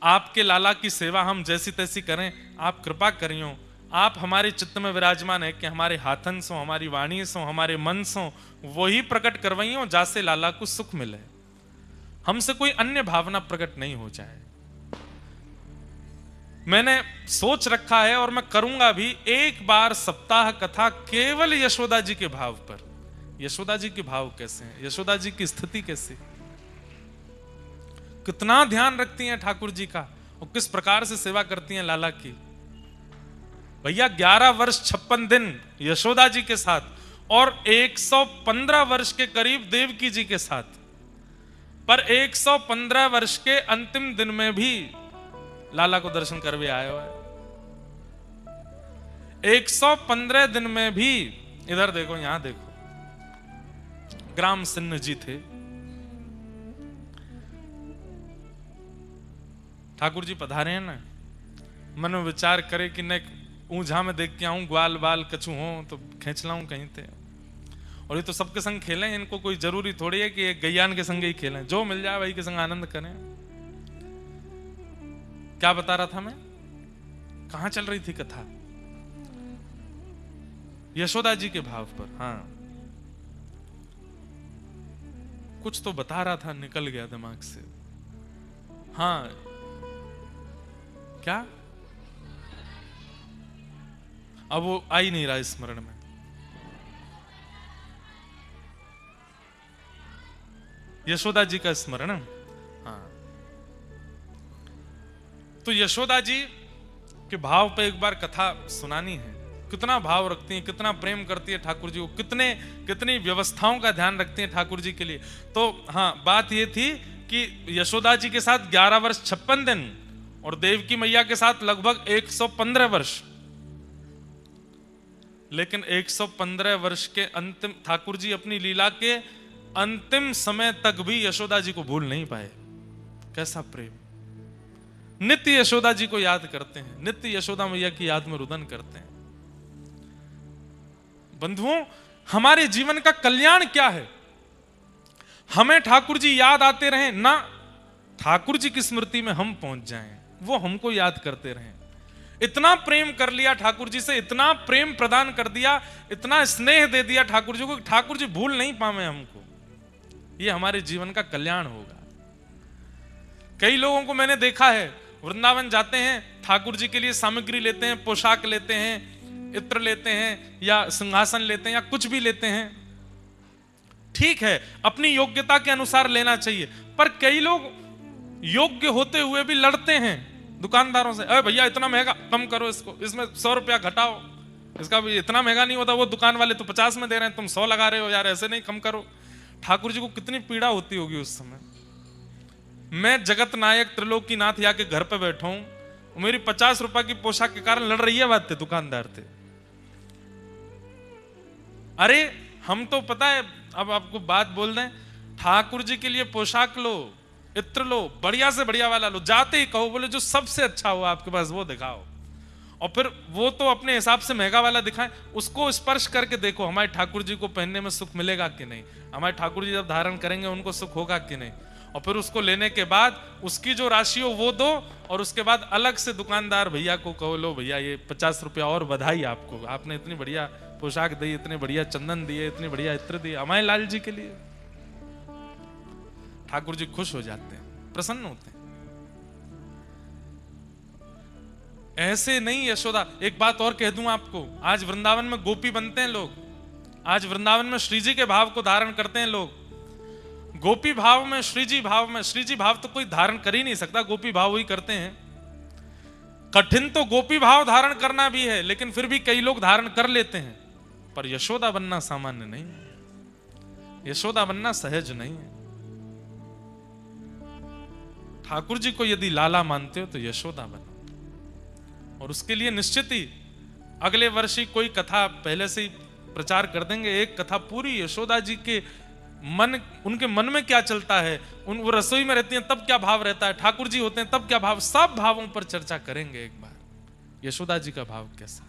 आपके लाला की सेवा हम जैसी तैसी करें, आप कृपा करियो, आप हमारे चित्त में विराजमान है कि हमारे हाथन सो, हमारी वाणी सो, हमारे मन सो, वही प्रकट करवाइयो जासे लाला को सुख मिले, हमसे कोई अन्य भावना प्रकट नहीं हो जाए। मैंने सोच रखा है और मैं करूंगा भी, एक बार सप्ताह कथा केवल यशोदा जी के भाव पर। यशोदा जी के भाव कैसे हैं, यशोदा जी की स्थिति कैसी, कितना ध्यान रखती हैं ठाकुर जी का और किस प्रकार से सेवा करती हैं लाला की। भैया 11 वर्ष 56 दिन यशोदा जी के साथ और 115 वर्ष के करीब देवकी जी के साथ, पर 115 वर्ष के अंतिम दिन में भी लाला को दर्शन करवे आए हुआ है। 115 दिन में भी, इधर देखो यहां देखो, ग्राम सिन्न जी थे, ठाकुर जी पधारे हैं ना, मन में विचार करे कि न ऊंझा में देख के आऊं, ग्वाल बाल कछु हो तो खींच लाऊं कहीं थे। और ये तो सबके संग खेलें, इनको कोई जरूरी थोड़ी है कि एक गैयान के संग ही खेलें, जो मिल जाए वही के संग आनंद करें। क्या बता रहा था मैं, कहां चल रही थी कथा, यशोदा जी के भाव पर। हाँ कुछ तो बता रहा था, निकल गया दिमाग से। हाँ क्या, अब वो आ ही नहीं रहा स्मरण में। यशोदा जी का स्मरण। हाँ तो यशोदा जी के भाव पे एक बार कथा सुनानी है, कितना भाव रखती हैं, कितना प्रेम करती है ठाकुर जी को, कितनी व्यवस्थाओं का ध्यान रखती हैं ठाकुर जी के लिए। तो हाँ बात ये थी कि यशोदा जी के साथ 11 वर्ष 56 दिन और देवकी मैया के साथ लगभग 115 वर्ष, लेकिन 115 वर्ष के अंतिम, ठाकुर जी अपनी लीला के अंतिम समय तक भी यशोदा जी को भूल नहीं पाए। कैसा प्रेम, नित्य यशोदा जी को याद करते हैं, नित्य यशोदा मैया की याद में रुदन करते हैं। बंधुओं हमारे जीवन का कल्याण क्या है, हमें ठाकुर जी याद आते रहें ना, ठाकुर जी की स्मृति में हम पहुंच जाएं, वो हमको याद करते रहें। इतना प्रेम कर लिया ठाकुर जी से, इतना प्रेम प्रदान कर दिया, इतना स्नेह दे दिया ठाकुर जी को, ठाकुर जी भूल नहीं पावे हमको। ये हमारे जीवन का कल्याण होगा। कई लोगों को मैंने देखा है, वृंदावन जाते हैं, ठाकुर जी के लिए सामग्री लेते हैं, पोशाक लेते हैं, इत्र लेते हैं या सिंहासन लेते हैं या कुछ भी लेते हैं, ठीक है अपनी योग्यता के अनुसार लेना चाहिए, पर कई लोग योग्य होते हुए भी लड़ते हैं दुकानदारों से, अरे भैया इतना महंगा कम करो, इसको इसमें 100 रुपया घटाओ, इसका भी इतना महंगा नहीं होता, वो दुकान वाले तो 50 में दे रहे हैं, तुम 100 लगा रहे हो यार, ऐसे नहीं कम करो। ठाकुर जी को कितनी पीड़ा होती होगी उस समय। मैं जगत नायक त्रिलोकीनाथ या के घर पे बैठा हूं, मेरी 50 रुपए की पोशाक के कारण लड़ रही है बात थे दुकानदार थे। अरे हम तो पता है, अब आपको बात बोल दें, ठाकुर जी के लिए पोशाक लो, इत्र लो, बढ़िया से बढ़िया वाला लो, जाते ही कहो बोले जो सबसे अच्छा हो आपके पास वो दिखाओ, और फिर वो तो अपने हिसाब से महंगा वाला दिखाएं, उसको स्पर्श करके देखो हमारे ठाकुर जी को पहनने में सुख मिलेगा कि नहीं, हमारे ठाकुर जी जब धारण करेंगे उनको सुख होगा कि नहीं, और फिर उसको लेने के बाद उसकी जो राशि हो वो दो, और उसके बाद अलग से दुकानदार भैया को कहो लो भैया ये 50 रुपया और बधाई आपको, आपने इतनी बढ़िया पोशाक दी, इतने बढ़िया चंदन दिए, इतनी बढ़िया इत्र दिए हमारे लाल जी के लिए। ठाकुर जी खुश हो जाते हैं, प्रसन्न होते हैं। ऐसे नहीं यशोदा। एक बात और कह दूं आपको, आज वृंदावन में गोपी बनते हैं लोग, आज वृंदावन में श्री जी के भाव को धारण करते हैं लोग। गोपी भाव में, श्री जी भाव में, श्री जी भाव तो कोई धारण कर ही नहीं सकता, गोपी भाव ही करते हैं। कठिन तो गोपी भाव धारण करना भी है, लेकिन फिर भी कई लोग धारण कर लेते हैं। पर यशोदा बनना सामान्य नहीं है, यशोदा बनना सहज नहीं है। ठाकुर जी को यदि लाला मानते हो तो यशोदा बनो, और उसके लिए निश्चित ही अगले वर्ष ही कोई कथा पहले से ही प्रचार कर देंगे। एक कथा पूरी यशोदा जी के मन, उनके मन में क्या चलता है, वो रसोई में रहती हैं तब क्या भाव रहता है, ठाकुर जी होते हैं तब क्या भाव, सब भावों पर चर्चा करेंगे एक बार। यशोदा जी का भाव कैसा।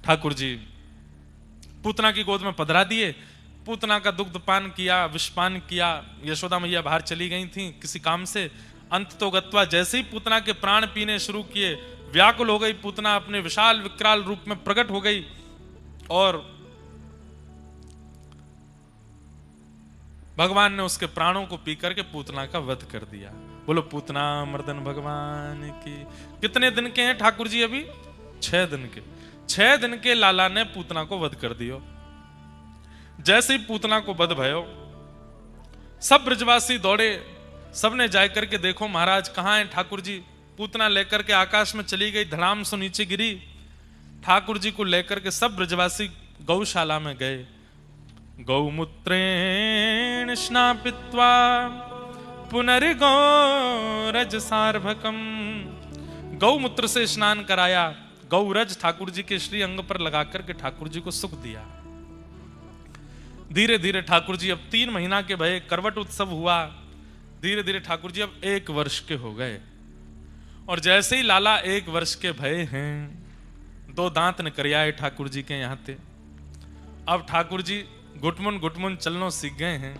ठाकुर जी पूतना की गोद में पधरा दिए, पूतना का दुग्ध पान किया, विषपान किया। यशोदा मैया बाहर चली गई थी किसी काम से। अंत तो गत्वा, जैसे ही पूतना के प्राण पीने शुरू किए, व्याकुल हो गई पूतना, अपने विशाल विकराल रूप में प्रकट हो गई और भगवान ने उसके प्राणों को पी करके पूतना का वध कर दिया। बोलो पूतना मर्दन भगवान की। कितने दिन के हैं ठाकुर जी अभी? 6 दिन के। 6 दिन के लाला ने पूतना को वध कर दियो। जैसे ही पूतना को वध भयो, सब ब्रजवासी दौड़े, सबने जाकर करके देखो महाराज कहां है ठाकुर जी। पूतना लेकर के आकाश में चली गई, धड़ाम से नीचे गिरी। ठाकुर जी को लेकर के सब ब्रजवासी गौशाला में गए। गौमूत्रेण स्नापित्वा पुनर्गो रज सार्भकम। गौमूत्र से स्नान कराया, गौरज ठाकुर जी के श्री अंग पर लगाकर के ठाकुर जी को सुख दिया। धीरे धीरे ठाकुर जी अब 3 महीना के भये, करवट उत्सव हुआ। धीरे धीरे ठाकुर जी अब 1 वर्ष के हो गए। और जैसे ही लाला 1 वर्ष के भये हैं, 2 दांत निकल आए ठाकुर जी के यहाँ थे। अब ठाकुर जी घुटमुन चलनो सीख गए हैं।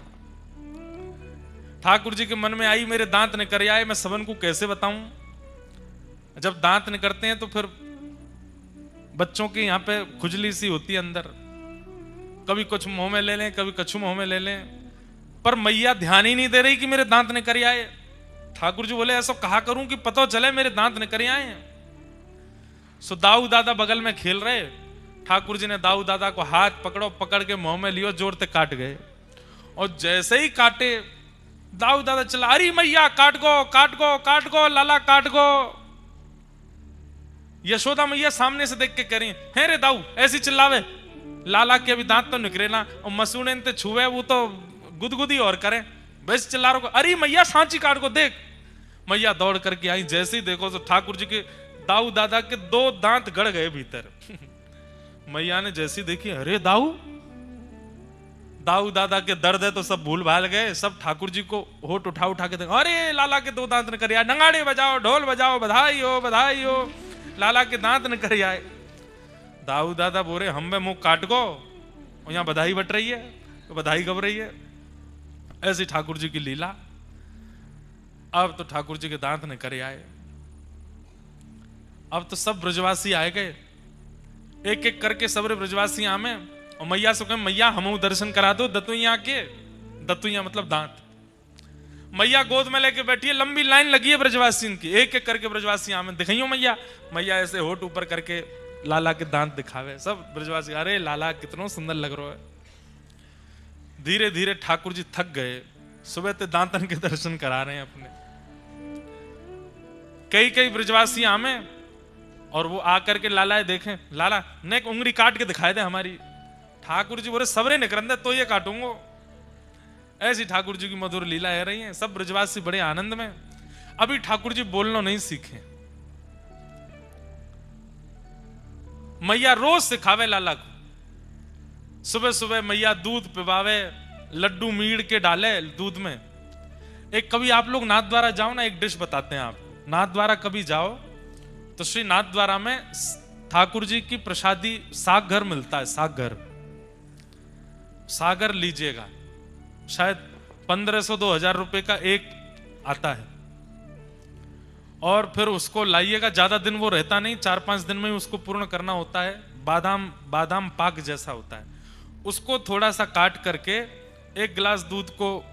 ठाकुर जी के मन में आई मेरे दांत निकल आए, मैं सबन को कैसे बताऊं। जब दांत निकलते हैं तो फिर बच्चों के यहाँ पे खुजली सी होती है अंदर, कभी कुछ मुंह में ले लें, कभी कछु मुंह में ले लें, पर मैया ध्यान ही नहीं दे रही कि मेरे दांत निकल आए। ठाकुर जी बोले ऐसा कहा करूं कि पता चले मेरे दांत निकल आए। सो दाऊ दादा बगल में खेल रहे, ठाकुर जी ने दाऊ दादा को हाथ पकड़ के मुंह में लियो, जोर से काट गए। और जैसे ही काटे, दाऊ दादा चला, अरे मैया काट गो लाला काट गो। यशोदा मैया सामने से देख के कह रही है रे दाऊ, ऐसी चिल्लावे, लाला के अभी दांत तो निकले ना, और मसूड़े ने छुए वो तो गुदगुदी और करें, बस चिल्ला रहा, अरे मैया सांची काट को देख। मैया दौड़ करके आई, जैसे ही देखो तो ठाकुर जी के दाऊ दादा के 2 दांत गड़ गए भीतर। मैया ने जैसी देखी, अरे दाऊ दादा के दर्द है तो सब भूल भाल गए, सब ठाकुर जी को होठ उठा के देखो, अरे लाला के 2 दांत निकल आए, नगाड़े बजाओ, ढोल बजाओ, बधाई हो, लाला के दांत निकल आए। दाऊ दादा बोले हम में मुंह काट गो, और यहां बधाई बट रही है, तो बधाई गब रही है। ऐसी ठाकुर जी की लीला। अब तो ठाकुर जी के दांत निकल आए। अब तो सब ब्रजवासी आए गए, एक एक करके सब ब्रजवासी आमे, और मैया से कहे मैया हम दर्शन करा दो दतुइया के। दतुइया मतलब दांत। मैया गोद में लेके बैठी है, लंबी लाइन लगी है ब्रजवासी की, एक एक करके ब्रजवासी आमे, दिखाइयो मैया। मैया ऐसे होठ ऊपर करके लाला के दांत दिखावे। सब ब्रजवासी, अरे लाला कितना सुंदर लग रहा है। धीरे धीरे ठाकुर जी थक गए, सुबह ते दांतन के दर्शन करा रहे हैं अपने। कई ब्रजवासी आमे, और वो आकर के लाला देखें, लाला नेक उंगली काट के दिखाए दे हमारी। ठाकुर जी बोले सबरे निकरंदे तो ये काटूंगो। ऐसी ठाकुर जी की मधुर लीला है रही है। सब ब्रजवासी बड़े आनंद में। अभी ठाकुर जी बोलना नहीं सीखे। मैया रोज सिखावे लाला को, सुबह सुबह मैया दूध पिवावे, लड्डू मीड़ के डाले दूध में। एक कभी आप लोग नाथ द्वारा जाओ ना, एक डिश बताते हैं आप, नाथ द्वारा कभी जाओ तो श्री नाथ द्वारा में ठाकुर जी की प्रसादी साग घर मिलता है, साग घर, सागर लीजिएगा, शायद 1500-2000 रुपए का एक आता है, और फिर उसको लाइएगा। ज्यादा दिन वो रहता नहीं, 4-5 दिन में ही उसको पूर्ण करना होता है। बादाम बादाम पाक जैसा होता है। उसको थोड़ा सा काट करके एक गिलास दूध को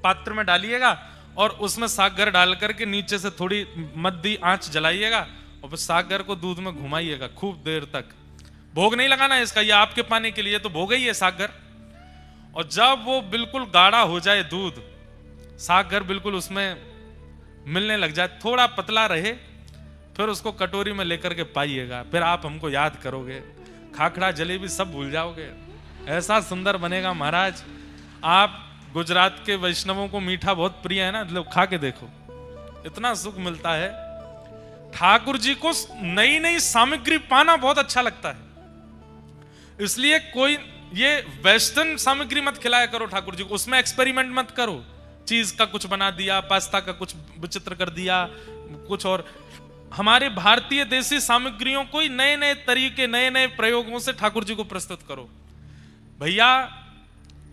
पात्र में डालिएगा और उसमें सागर डाल करके नीचे से थोड़ी मध्य आंच जलाइएगा और फिर सागर को दूध में घुमाइएगा खूब देर तक। भोग नहीं लगाना है इसका, ये आपके पाने के लिए तो भोग ही है सागर। और जब वो बिल्कुल गाढ़ा हो जाए दूध, सागर बिल्कुल उसमें मिलने लग जाए, थोड़ा पतला रहे, फिर उसको कटोरी में लेकर के पाइएगा। फिर आप हमको याद करोगे, खाखड़ा जलेबी सब भूल जाओगे, ऐसा सुंदर बनेगा महाराज। आप गुजरात के वैष्णवों को मीठा बहुत प्रिय है ना, लोग खा के देखो, इतना सुख मिलता है। ठाकुर जी को नई नई सामग्री पाना बहुत अच्छा लगता है, इसलिए कोई ये वेस्टर्न सामग्री मत खिलाया करो ठाकुर जी को, उसमें एक्सपेरिमेंट मत करो। चीज का कुछ बना दिया, पास्ता का कुछ विचित्र कर दिया कुछ, और हमारे भारतीय देसी सामग्रियों को नए नए तरीके, नए नए प्रयोगों से ठाकुर जी को प्रस्तुत करो। भैया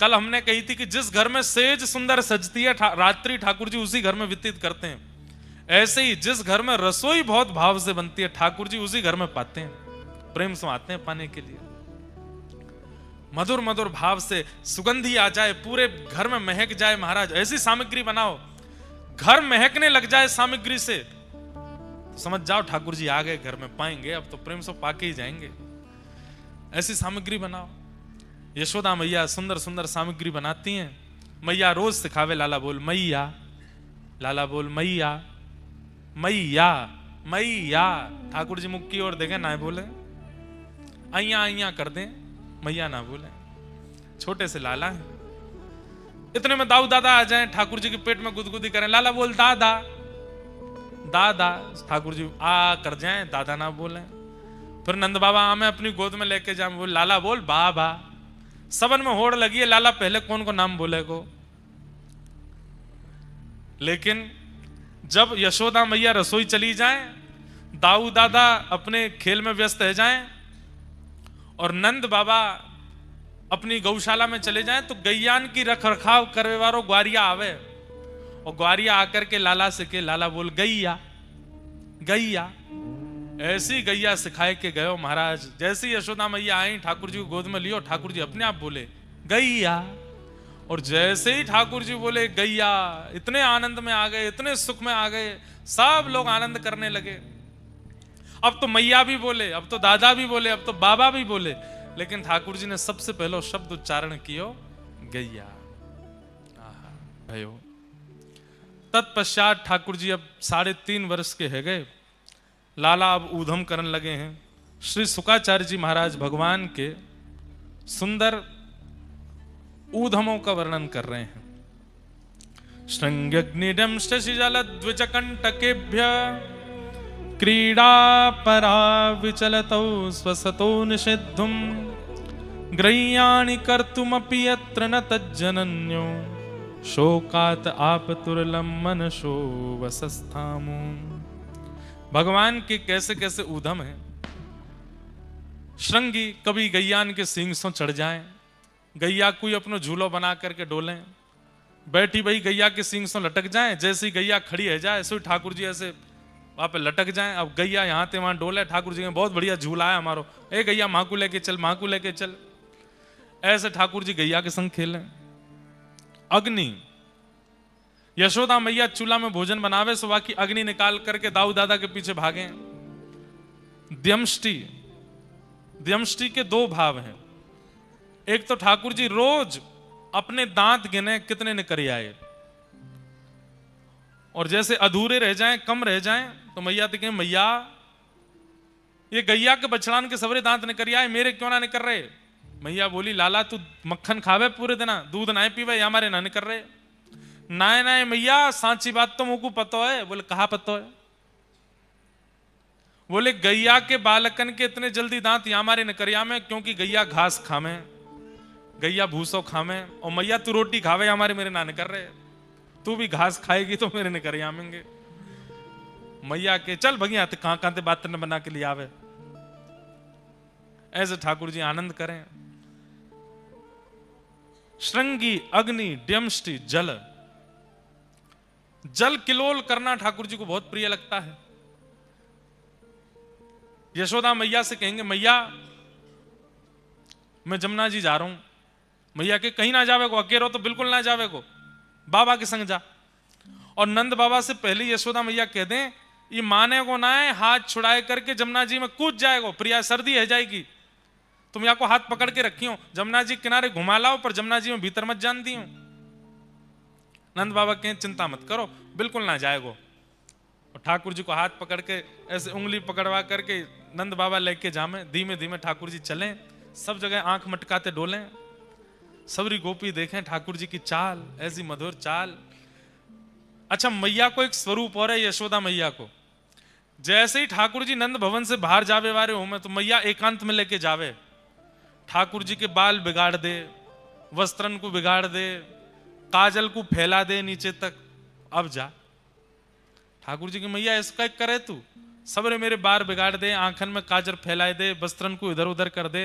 कल हमने कही थी कि जिस घर में सेज सुंदर सजती है, रात्रि ठाकुर जी उसी घर में व्यतीत करते हैं। ऐसे ही जिस घर में रसोई बहुत भाव से बनती है, ठाकुर जी उसी घर में पाते हैं, प्रेम से आते हैं पाने के लिए। मधुर मधुर भाव से सुगंधी आ जाए, पूरे घर में महक जाए। महाराज ऐसी सामग्री बनाओ, घर महकने लग जाए सामग्री से, तो समझ जाओ ठाकुर जी आ गए घर में, पाएंगे अब तो प्रेम से पाके ही जाएंगे। ऐसी सामग्री बनाओ। यशोदा मैया सुंदर सुंदर सामग्री बनाती हैं। मैया रोज सिखावे, लाला बोल मैया, लाला बोल मैया, मैया मैया। ठाकुर जी मुख की ओर देखें, ना बोले, अइया अइया कर दें, मैया ना बोले। छोटे से लाला है, इतने में दाऊ दादा आ जाएं, ठाकुर जी के पेट में गुदगुदी करें, लाला बोल दादा, दादा। ठाकुर जी आ कर जाएं, दादा ना बोले। फिर नंद बाबा हमें अपनी गोद में लेके जाए, बोल लाला बोल बाबा। सबन में होड़ लगी है, लाला पहले कौन को नाम बोले को। लेकिन जब यशोदा मैया रसोई चली जाएं, दाऊ दादा अपने खेल में व्यस्त रह जाएं और नंद बाबा अपनी गौशाला में चले जाएं, तो गैयान की रख रखाव करने वालों ग्वारिया आवे, और ग्वारिया आकर के लाला से के, लाला बोल गैया, गैया। ऐसी गैया सिखाए के गयो महाराज। जैसी यशोदा मैया आई, ठाकुर जी को गोद में लियो, ठाकुर जी अपने आप बोले गैया। और जैसे ही ठाकुर जी बोले गैया, इतने आनंद में आ गए, इतने सुख में आ गए, सब लोग आनंद करने लगे। अब तो मैया भी बोले, अब तो दादा भी बोले, अब तो बाबा भी बोले, लेकिन ठाकुर जी ने सबसे पहले शब्द उच्चारण कियो गैया। भयो तत्पश्चात ठाकुर जी अब 3.5 वर्ष के है गए। लाला अब ऊधम करने लगे हैं। श्री शुकाचार्य जी महाराज भगवान के सुंदर ऊधमों का वर्णन कर रहे हैं। श्रृंग्यग्निडं शशिजलद्विजकंटकेभ्य क्रीडा परा विचलतौ स्वसतो निषिद्धुम ग्रह्याणि कर्तुमपि यत्र न तज्जनन्यो शोकात आपतुरलं मनसो वसस्थामो। भगवान के कैसे कैसे ऊधम है। श्रृंगी कभी गैयान के सींग सो चढ़ जाएं, गैया कोई अपनो झूलो बना करके डोलें, बैठी भाई गैया के सींग सो लटक जाएं, जैसी गैया खड़ी है जाए ऐसे ठाकुर जी ऐसे वहां पे लटक जाएं। अब गैया यहाँ ते वहां डोले, ठाकुर जी ने बहुत बढ़िया झूला है हमारो, ए गैया माँ को लेके चल, माँ को लेके चल, ऐसे ठाकुर जी गैया के संग खेलें। अग्नि, यशोदा मैया चूल्हा में भोजन बनावे, सुबह की अग्नि निकाल करके दाऊ दादा के पीछे भागे। द्यमष्टि, द्यमष्टि के 2 भाव हैं। एक तो ठाकुर जी रोज अपने दांत गिने कितने निकल आए, और जैसे अधूरे रह जाएं, कम रह जाएं, तो मैया देखें मैया ये गैया के बछड़ान के सवरे दांत निकल आए, मेरे क्यों ना निकल रहे। मैया बोली लाला तू मक्खन खावे पूरे दिन, दूध ना पीवे, या हमारे ना निकल रहे। नाय नाय मैया सांची बात तो मुझको पतो है। बोले कहा पतो है। बोले गैया के बालकन के इतने जल्दी दांत या हमारे न करिया में, क्योंकि गैया घास खावे, गैया भूसो खावे, और मैया तू रोटी खावे हमारे मेरे ना कर रहे, तू भी घास खाएगी तो मेरे न कर आमेंगे। मैया के चल भगिया कहां कहां ते बात न बना के लिए आवे। ऐसे ठाकुर जी आनंद करें। श्रृंगी अग्नि ड्यमष्टि जल, जल किलोल करना ठाकुर जी को बहुत प्रिय लगता है। यशोदा मैया से कहेंगे मैया मैं जमुना जी जा रहा हूं, मैया के कहीं ना जावे को, अकेलो तो बिल्कुल ना जावे को, बाबा के संग जा। और नंद बाबा से पहले यशोदा मैया कह दें ये माने को ना है, हाथ छुड़ाए करके जमुना जी में कूद जाएगो, प्रिया सर्दी है जाएगी, तुम यहाँ को हाथ पकड़ के रखी हो, जमुना जी किनारे घुमा लाओ पर जमुना जी में भीतर मत जान दी हो। नंद बाबा कहें चिंता मत करो, बिल्कुल ना जाएगो। और ठाकुर जी को हाथ पकड़ के ऐसे उंगली पकड़वा करके नंद बाबा लेके जामे, धीमे धीमे ठाकुर जी चलें, सब जगह आंख मटकाते डोलें, सबरी गोपी देखें ठाकुर जी की चाल, ऐसी मधुर चाल। अच्छा मैया को एक स्वरूप और है यशोदा मैया को, जैसे ही ठाकुर जी नंद भवन से बाहर जावे वारे हो में तो मैया एकांत में लेके जावे, ठाकुर जी के बाल बिगाड़ दे, वस्त्रन को बिगाड़ दे, काजल को फैला दे नीचे तक, अब जा। ठाकुर जी की मैया ऐसा करे तू, सबरे मेरे बार बिगाड़ दे, आंखन में काजल फैलाए दे, वस्त्रन को इधर उधर कर दे,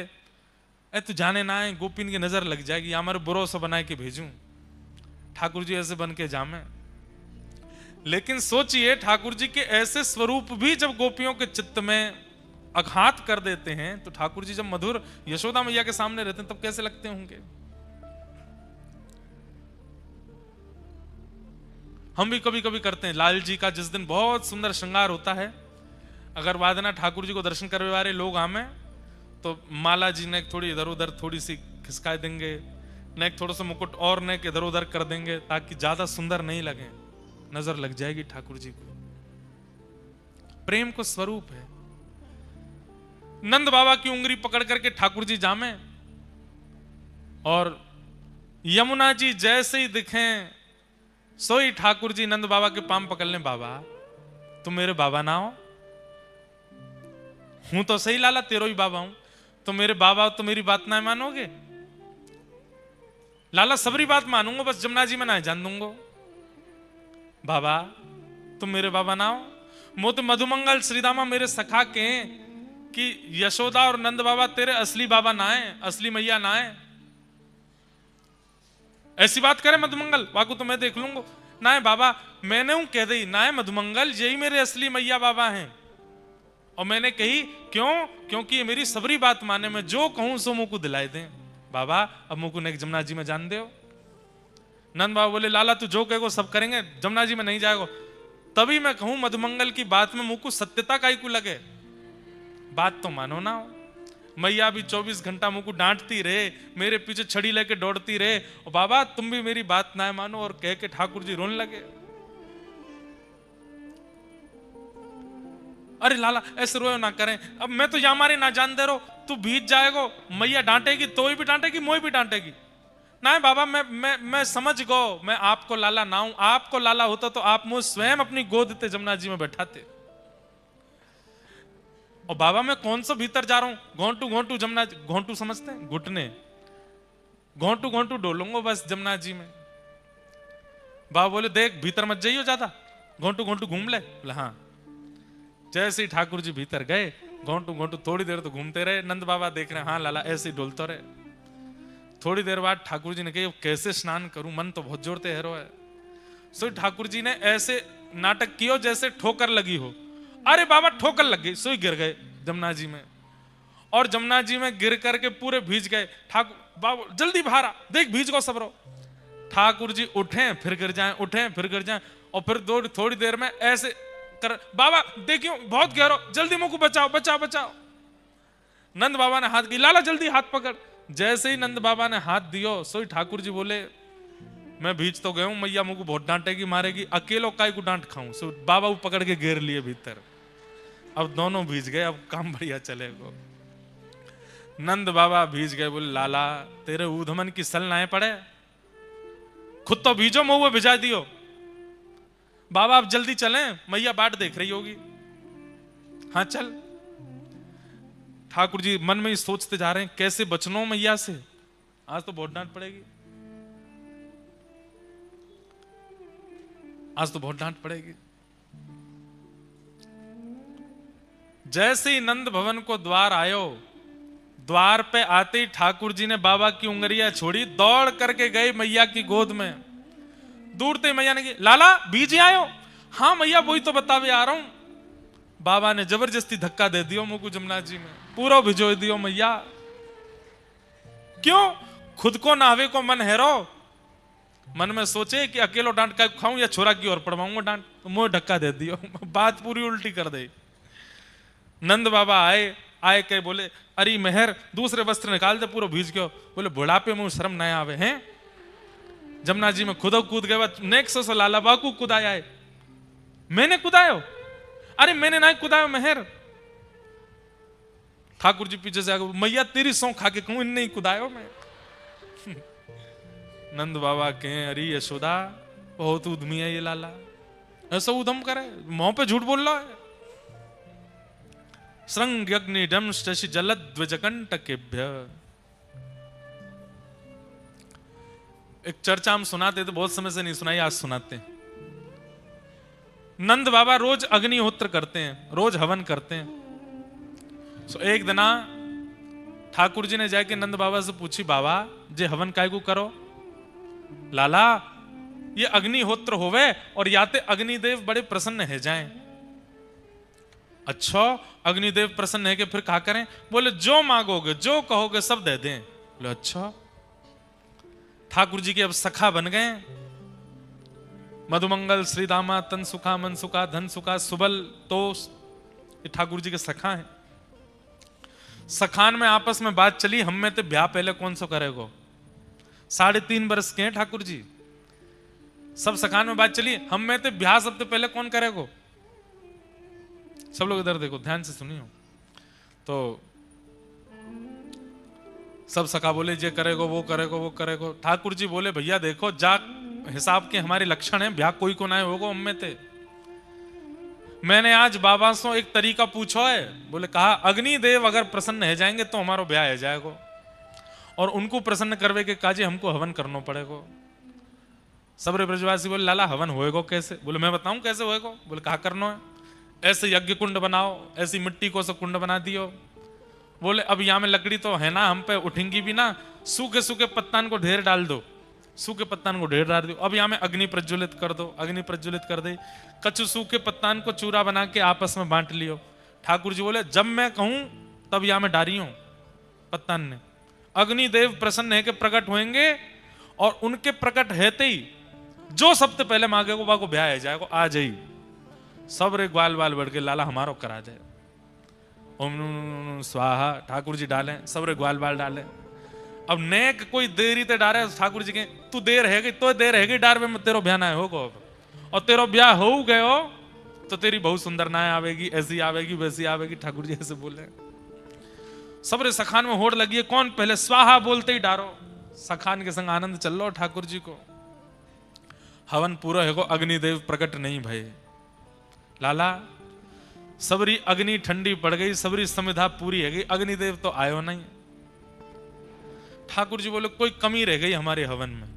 ए तू जाने ना है गोपिन की नजर लग जाएगी, हमारे बुरो से बनाए के भेजूं। ठाकुर जी ऐसे बन के जामे। लेकिन सोचिए ठाकुर जी के ऐसे स्वरूप भी जब गोपियों के चित्त में आघात कर देते हैं, तो ठाकुर जी जब मधुर यशोदा मैया के सामने रहते हैं तब कैसे लगते होंगे। हम भी कभी कभी करते हैं, लाल जी का जिस दिन बहुत सुंदर श्रृंगार होता है, अगर वादना ठाकुर जी को दर्शन करने वाले लोग आमे तो माला जी ने थोड़ी इधर उधर थोड़ी सी खिसका देंगे, ने थोड़ा सा मुकुट और ने इधर उधर कर देंगे ताकि ज्यादा सुंदर नहीं लगे, नजर लग जाएगी ठाकुर जी को। प्रेम को स्वरूप है। नंद बाबा की उंगली पकड़ करके ठाकुर जी जामे, और यमुना जी जैसे ही दिखें सोई ठाकुर जी नंद बाबा के पांव पकड़ लें, बाबा तुम मेरे बाबा ना हो, हूं तो सही लाला तेरो ही बाबा हूं, तो मेरे बाबा तो मेरी बात ना मानोगे लाला, सबरी बात मानूंगा, बस जमुना जी में ना जान दूंगा। बाबा तुम मेरे बाबा ना हो, मोत मधुमंगल श्रीदामा मेरे सखा के कि यशोदा और नंद बाबा तेरे असली बाबा ना है, असली मैया ना है। ऐसी बात करे मधुमंगल, वाकू तो मैं देख लूंगा ना है बाबा, मैंने हूं कह दी ना है मधुमंगल, यही मेरे असली मैया बाबा हैं। और मैंने कही क्यों, क्योंकि ये मेरी सबरी बात माने, मैं जो कहूं सो मुंह को दिलाए दें। बाबा अब मुंह को ने जमुना जी में जान दे। नंद बाबा बोले लाला तू जो कहेगो सब करेंगे, जमुना जी में नहीं जाएगो। तभी मैं कहूं मधुमंगल की बात में मुंह को सत्यता का ही को लगे, बात तो मानो ना हो। मैया भी 24 घंटा मुंह को डांटती रहे, मेरे पीछे छड़ी लेके दौड़ती रहे, और बाबा तुम भी मेरी बात ना मानो, और कह के ठाकुर जी रोने लगे। अरे लाला ऐसे रोयो ना करें, अब मैं तो यामारे ना जान दे रो, तू भीज जाएगो, मैया डांटेगी तो भी डांटेगी, मोई भी डांटेगी ना। बाबा मैं समझ गो, मैं आपको लाला ना हूं, आपको लाला होता तो आप मुझे स्वयं अपनी गोद देते जमुना जी में बैठाते। और बाबा मैं कौन सा भीतर जा रहा हूं, घोंटू घोंटू जमुना, घोंटू समझते हैं घुटने, घोंटू घोंटू डोलूंगा बस जमुना जी में। बाबा बोले देख भीतर मत जाइयो ज्यादा, घोंटू घोंटू घूम ले। बोले हाँ। जैसे ही ठाकुर जी भीतर गए, घोंटू घोंटू थोड़ी देर तो घूमते रहे, नंद बाबा देख रहे हाँ लाला ऐसे ही डोलते रहे। थोड़ी देर बाद ठाकुर जी ने कहा कैसे स्नान करूं, मन तो बहुत जोरते हैरो है। सो ठाकुर जी ने ऐसे नाटक किया जैसे ठोकर लगी हो। अरे बाबा ठोकर लग गई, सोई गिर गए जमुना जी में, और जमुना जी में गिर करके पूरे भीज गए। ठाकुर बाबा जल्दी बाहर आ, देख भीज को सबरो। ठाकुर जी उठे फिर गिर जाएं, उठे फिर गिर जाएं, और फिर थोड़ी देर में ऐसे कर, बाबा देखियो बहुत गहरो, जल्दी मुझको बचाओ बचाओ बचाओ। नंद बाबा ने हाथ की, लाला जल्दी हाथ पकड़। जैसे ही नंद बाबा ने हाथ दियो, सोई ठाकुर जी बोले मैं भीज तो गया हूं, मैया मुझको बहुत डांटेगी मारेगी, अकेलो काय को डांट खाऊं। सो बाबा वो पकड़ के घेर लिए भीतर, अब दोनों भीज गए, अब काम बढ़िया चलेगा। नंद बाबा भीज गए, बोले लाला तेरे ऊधमन की सल ना पड़े, खुद तो भीजो मुंह भिजा दियो। बाबा आप जल्दी चलें, मैया बाट देख रही होगी। हाँ चल। ठाकुर जी मन में ही सोचते जा रहे हैं कैसे बचनो मैया से, आज तो बहुत डांट पड़ेगी, आज तो बहुत डांट पड़ेगी। जैसे ही नंद भवन को द्वार आयो, द्वार पे आते ही ठाकुर जी ने बाबा की उंगलियां छोड़ी, दौड़ करके गए मैया की गोद में। दूर से मैया ने की, लाला बीज आयो? हाँ मैया वही तो बतावे आ रहा हूं। बाबा ने जबरदस्ती धक्का दे दियो मुझको जमुना जी में, पूरा भिजो दियो मैया। क्यों? खुद को नावे को मन हैरो, मन में सोचे कि अकेलो डांट का खाऊं या छोरा की ओर पड़वाऊंगा डांट, तो मुंह धक्का दे दियो, बात पूरी उल्टी कर दे। नंद बाबा आए के बोले, अरे मेहर दूसरे वस्त्र निकाल दे, पूरा भीज गयो। बोले बुढ़ापे में शर्म न आवे हैं? जमुना जी में खुदो कूद गए, नेक्सो से लाला बाकू कुदाया है। मैंने कुदायो? अरे मैंने ना कुदायो मेहर। ठाकुर जी पीछे से आगे, मैया तेरी सौ खा के कहूं, नहीं कुदायो मैं। नंद बाबा के, अरे यशोदा बहुत उद्यमी है ये लाला, ऐसा उदम करे, मुंह पे झूठ बोल रहा है। श्रृंग अग्नि डम शशि जलद्वजकंटकेभ्य। एक चर्चा हम सुनाते थे, बहुत समय से नहीं सुनाई, आज सुनाते हैं। नंद बाबा रोज अग्निहोत्र करते हैं, रोज हवन करते हैं। सो एक दिना ठाकुर जी ने जाके नंद बाबा से पूछी, बाबा जे हवन काय को करो? लाला ये अग्निहोत्र होवे और याते अग्निदेव बड़े प्रसन्न है जाएं। अच्छा अग्निदेव प्रसन्न है कि फिर क्या करें? बोले जो मांगोगे जो कहोगे सब दे दें। बोले अच्छा। ठाकुर जी के अब सखा बन गए, मधुमंगल, श्रीदामा, तन सुखा, मन सुखा, धन सुखा, सुबल, तो ये ठाकुर जी के सखा हैं। सखान में आपस में बात चली, हम में तो ब्याह पहले कौन सा करेगो? 3.5 वर्ष के हैं ठाकुर जी। सब सखान में बात चली, हम में तो ब्याह सबसे पहले कौन करेगो? सब लोग इधर देखो, ध्यान से सुनियो। तो सब सखा बोले जे करेगो वो करेगो वो करेगो। ठाकुर जी बोले भैया देखो जा हिसाब के हमारे लक्षण हैं, ब्याह कोई को ना होगो हम में थे। मैंने आज बाबा से एक तरीका पूछो है, बोले कहा अग्निदेव अगर प्रसन्न है जाएंगे तो हमारा ब्याह है जाएगो, और उनको प्रसन्न करवे के काजे हमको हवन करना पड़ेगो। सबरे ब्रजवासी बोले लाला हवन होएगो कैसे? बोले मैं बताऊं कैसे होएगो। बोले कहा करना है? ऐसे यज्ञ कुंड बनाओ, ऐसी मिट्टी को सब कुंड बना दियो। बोले अब यहाँ में लकड़ी तो है ना, हम पे उठेंगी भी ना, सूखे सूखे पत्तान को ढेर डाल दो, सूखे पत्तान को ढेर डाल दो। अब यहाँ में अग्नि प्रज्वलित कर दो, अग्नि प्रज्वलित कर दे, कच्चू सूखे पत्तान को चूरा बना के आपस में बांट लियो। ठाकुर जी बोले जब मैं कहूं तब यहाँ में डारी हूं पत्तान ने। अग्निदेव प्रसन्न है कि प्रकट होंगे, और उनके प्रकट रहते ही जो सबसे पहले मांगेगो वह को ब्याह है जाएगा, आ जाई। सब रे ग्वाल बाल बढ़ के लाला हमारो करा जाए। ओम स्वाहा ठाकुर जी डालें, सब रे ग्वाल बाल डालें। अब नेक कोई देरी ते डारे, ठाकुर जी के तू देर है तो देर है डार में तेरो ब्याह ना होगो, और तेरो ब्याह हो गयो तो तेरी बहुत सुंदर नाय आवेगी, ऐसी आवेगी वैसी आवेगी। ठाकुर जी ऐसे बोले। सबरे सखान में होड़ लगी है, कौन पहले स्वाहा बोलते ही डारो। सखान के संग आनंद चल लो ठाकुर जी को। हवन पूरा है को अग्निदेव प्रकट नहीं भय। लाला सबरी अग्नि ठंडी पड़ गई, सबरी समिधा पूरी है गई, अग्निदेव तो आयो नहीं। ठाकुर जी बोले कोई कमी रह गई हमारे हवन में,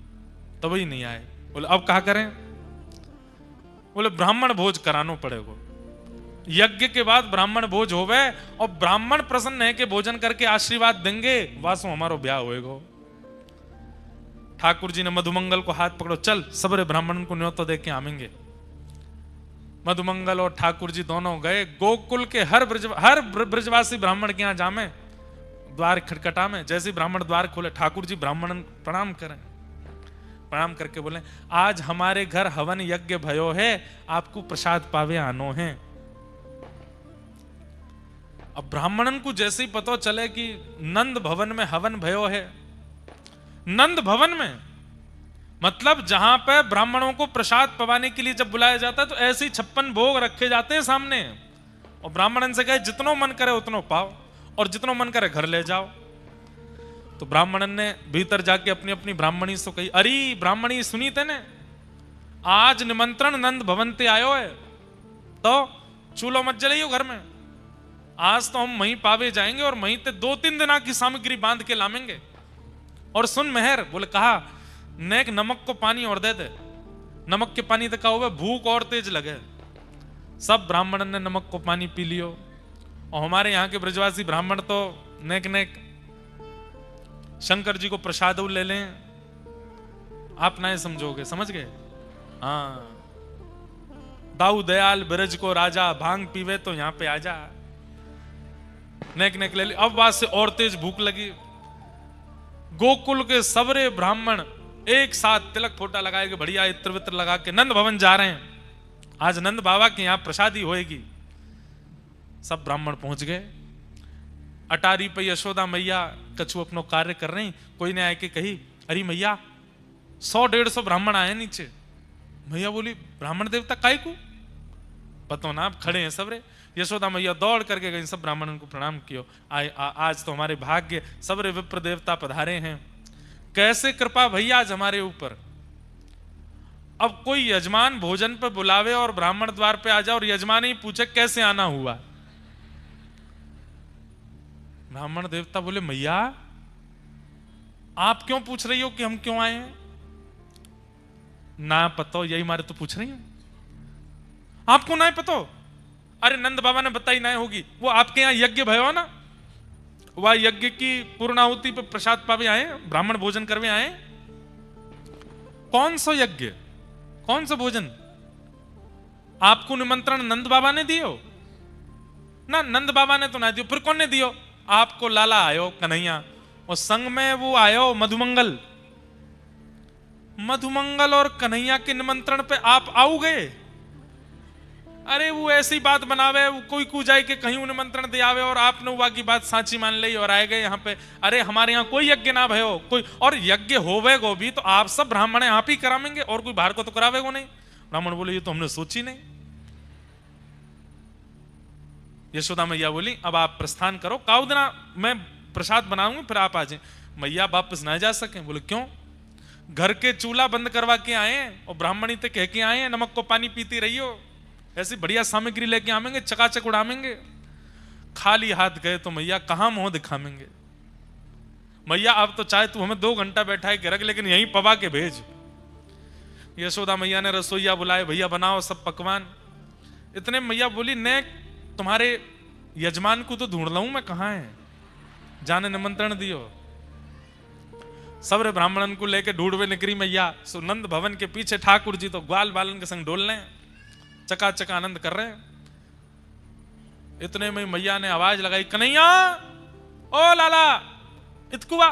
तब ही नहीं आए। बोले अब क्या करें? बोले ब्राह्मण भोज करानो पड़ेगा, यज्ञ के बाद ब्राह्मण भोज होवे, और ब्राह्मण प्रसन्न है कि भोजन करके आशीर्वाद देंगे, वासो हमारो ब्याह होएगा। ठाकुर जी ने मधुमंगल को हाथ पकड़ो, चल सबरे ब्राह्मण को न्योतो दे के आवेंगे। मधुमंगल और ठाकुर जी दोनों गए। गोकुल के हर ब्रजवासी ब्राह्मण के यहाँ जामे, द्वार खटखटा में। जैसे ब्राह्मण द्वार खोले, ठाकुर जी ब्राह्मण प्रणाम करें। प्रणाम करके बोले आज हमारे घर हवन यज्ञ भयो है, आपको प्रसाद पावे आनो है। अब ब्राह्मणन को जैसे ही पता चले कि नंद भवन में हवन भयो है, नंद भवन में मतलब जहां पे ब्राह्मणों को प्रसाद पवाने के लिए जब बुलाया जाता है तो ऐसे ही 56 भोग रखे जाते हैं सामने, और ब्राह्मणन से कहे जितनो मन करे उतनो पाओ, और जितनो मन करे घर ले जाओ। तो ब्राह्मणन ने भीतर जाके अपनी अपनी ब्राह्मणी से कही, अरे ब्राह्मणी सुनी तेने, आज निमंत्रण नंद भवन ते आयो है, तो चूल्हो मत जलाइयो घर में, आज तो हम वहीं पावे जाएंगे और वहीं ते 2-3 दिना की सामग्री बांध के लामेंगे। और सुन मेहर, बोले कहा नेक नमक को पानी और दे दे। नमक के पानी तक हुआ भूख और तेज लगे। सब ब्राह्मण ने नमक को पानी पी लियो। और हमारे यहाँ के ब्रजवासी ब्राह्मण तो नेक नेक शंकर जी को प्रसाद ले लें। आप ना समझोगे, समझ गए? हाँ, दाऊ दयाल ब्रज को राजा, भांग पीवे तो यहाँ पे आजा। नेक नेक ले ली। अब बात से और तेज भूख लगी। गोकुल के सबरे ब्राह्मण एक साथ तिलक फोटा लगाए, बढ़िया इत्र वित्र लगा के नंद भवन जा रहे हैं। आज नंद बाबा के यहां प्रसादी होएगी। सब ब्राह्मण पहुंच गए। अटारी पे यशोदा मैया कछु अपनो कार्य कर रही। कोई ने आके कही, अरे मैया 100-150 ब्राह्मण आए नीचे। मैया बोली, ब्राह्मण देवता काय को? पतो ना, आप खड़े हैं सबरे। यशोदा मैया दौड़ करके गई, सब ब्राह्मणों को प्रणाम कियो। आज तो हमारे भाग्य सबरे विप्र देवता पधारे हैं। कैसे कृपा भैया आज हमारे ऊपर। अब कोई यजमान भोजन पे बुलावे और ब्राह्मण द्वार पे आ जाए और यजमान ही पूछे कैसे आना हुआ। ब्राह्मण देवता बोले, मैया आप क्यों पूछ रही हो कि हम क्यों आए हैं? ना पतो, यही मारे तो पूछ रही हूं। आपको ना पतो? अरे नंद बाबा ने बताई ना होगी। वो आपके यहां यज्ञ भयो ना, वह यज्ञ की पूर्णाहुति पे प्रसाद पावे आए, ब्राह्मण भोजन करवे आए। कौन सा यज्ञ, कौन सा भोजन? आपको निमंत्रण नंद बाबा ने दियो ना? नंद बाबा ने तो ना दियो, फिर कौन ने दियो? आपको लाला आयो कन्हैया, और संग में वो आयो मधुमंगल। मधुमंगल और कन्हैया के निमंत्रण पे आप आओ गए? अरे वो ऐसी बात बनावे, वो कोई को जाए के कहीं निमंत्रण दे आवे और आपने वह की बात साची मान ली और आए गए यहाँ पे। अरे हमारे यहाँ कोई यज्ञ ना भयो, कोई और यज्ञ होवे गो भी तो आप सब ब्राह्मण आप ही करावेंगे और कोई बाहर को तो करावे गो नहीं। ब्राह्मण बोले, ये तो हमने सोची नहीं। यशोदा मैया बोली, अब आप प्रस्थान करो, काउ दिना मैं प्रसाद बनाऊंगी, फिर आप आ जाए। मैया वापस ना जा सके। बोले क्यों? घर के चूल्हा बंद करवा के आए और ब्राह्मणी तो कह के आए, नमक को पानी पीती रही हो, ऐसी बढ़िया सामग्री लेके आवेंगे, चकाचक उड़ावेंगे। खाली हाथ गए तो मैया कहां मुंह दिखावेंगे। मैया अब तो चाहे तू हमें 2 घंटा बैठा है के रख, लेकिन यहीं पवा के भेज। यशोदा मैया ने रसोईया बुलाए, भैया बनाओ सब पकवान। इतने मैया बोली, ने तुम्हारे यजमान को तो ढूंढ लाऊं मैं, कहां है? जाने निमंत्रण दियो। सबरे ब्राह्मणन को लेके ढूंढवे निकरी मैया। सुनंद भवन के पीछे ठाकुर जी तो ग्वाल बालन के संग डोल रहे हैं, चकाचक आनंद कर रहे हैं। इतने में मैया ने आवाज लगाई, कन्हैया ओ लाला इतकुआ।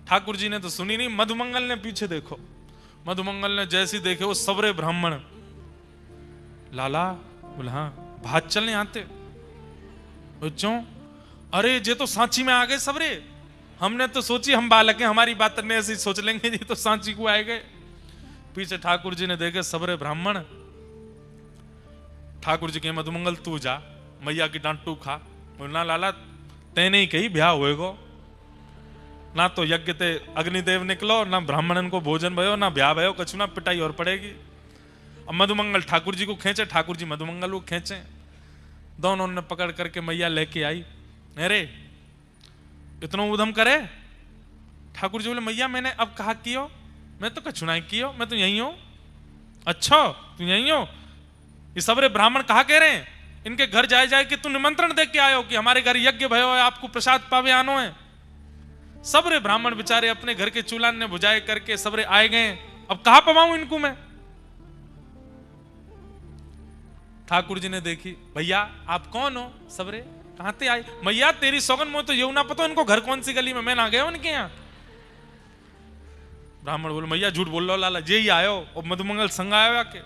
ठाकुर जी ने तो सुनी नहीं। मधुमंगल ने पीछे देखो, मधुमंगल ने जैसी देखे वो सबरे ब्राह्मण। लाला बोले, हाँ भात चलने आते? क्यों? अरे जे तो सांची में आ गए सबरे। हमने तो सोची हम बालक हैं, हमारी बात ने ऐसी सोच लेंगे, जी तो सांची को आए गए। पीछे ठाकुर जी ने देखे सबरे ब्राह्मण। ठाकुर जी के, मधुमंगल तू जा, मैया की डांट तू खा। ना लाला तेने ही कही ब्याह होएगो, ना तो यज्ञ ते अग्निदेव निकलो, ना ब्राह्मणन को भोजन भयो, ना ब्याह भयो, कछु ना पिटाई और पड़ेगी। अब मधुमंगल ठाकुर जी को खींचे, ठाकुर जी मधुमंगल को खींचे। दोनों ने पकड़ करके मैया लेके आई। अरे इतना उधम करे? ठाकुर जी बोले, मैया मैंने अब कहा कियो, मैं तो कछु नहीं कियो, मैं तो यही हूं। अच्छा तू यही हो? ये सबरे ब्राह्मण कहा कह रहे हैं, इनके घर जाए जाए कि तू निमंत्रण दे के आयो कि हमारे घर यज्ञ भयो है, आपको प्रसाद पावे आनो है। सबरे ब्राह्मण बेचारे अपने घर के चूल्हा ने बुझाए करके सबरे आए गए। अब कहा पवाऊं इनको मैं? ठाकुर जी ने देखी, भैया आप कौन हो? सबरे कहां ते आए? मैया तेरी सौगन मुझे तो यू ना पता इनको घर कौन सी गली में, मैं ना गया उनके यहाँ। ब्राह्मण बोले, मैया झूठ बोल लो लाला, जे ही आयो और मधुमंगल संग आयो आके।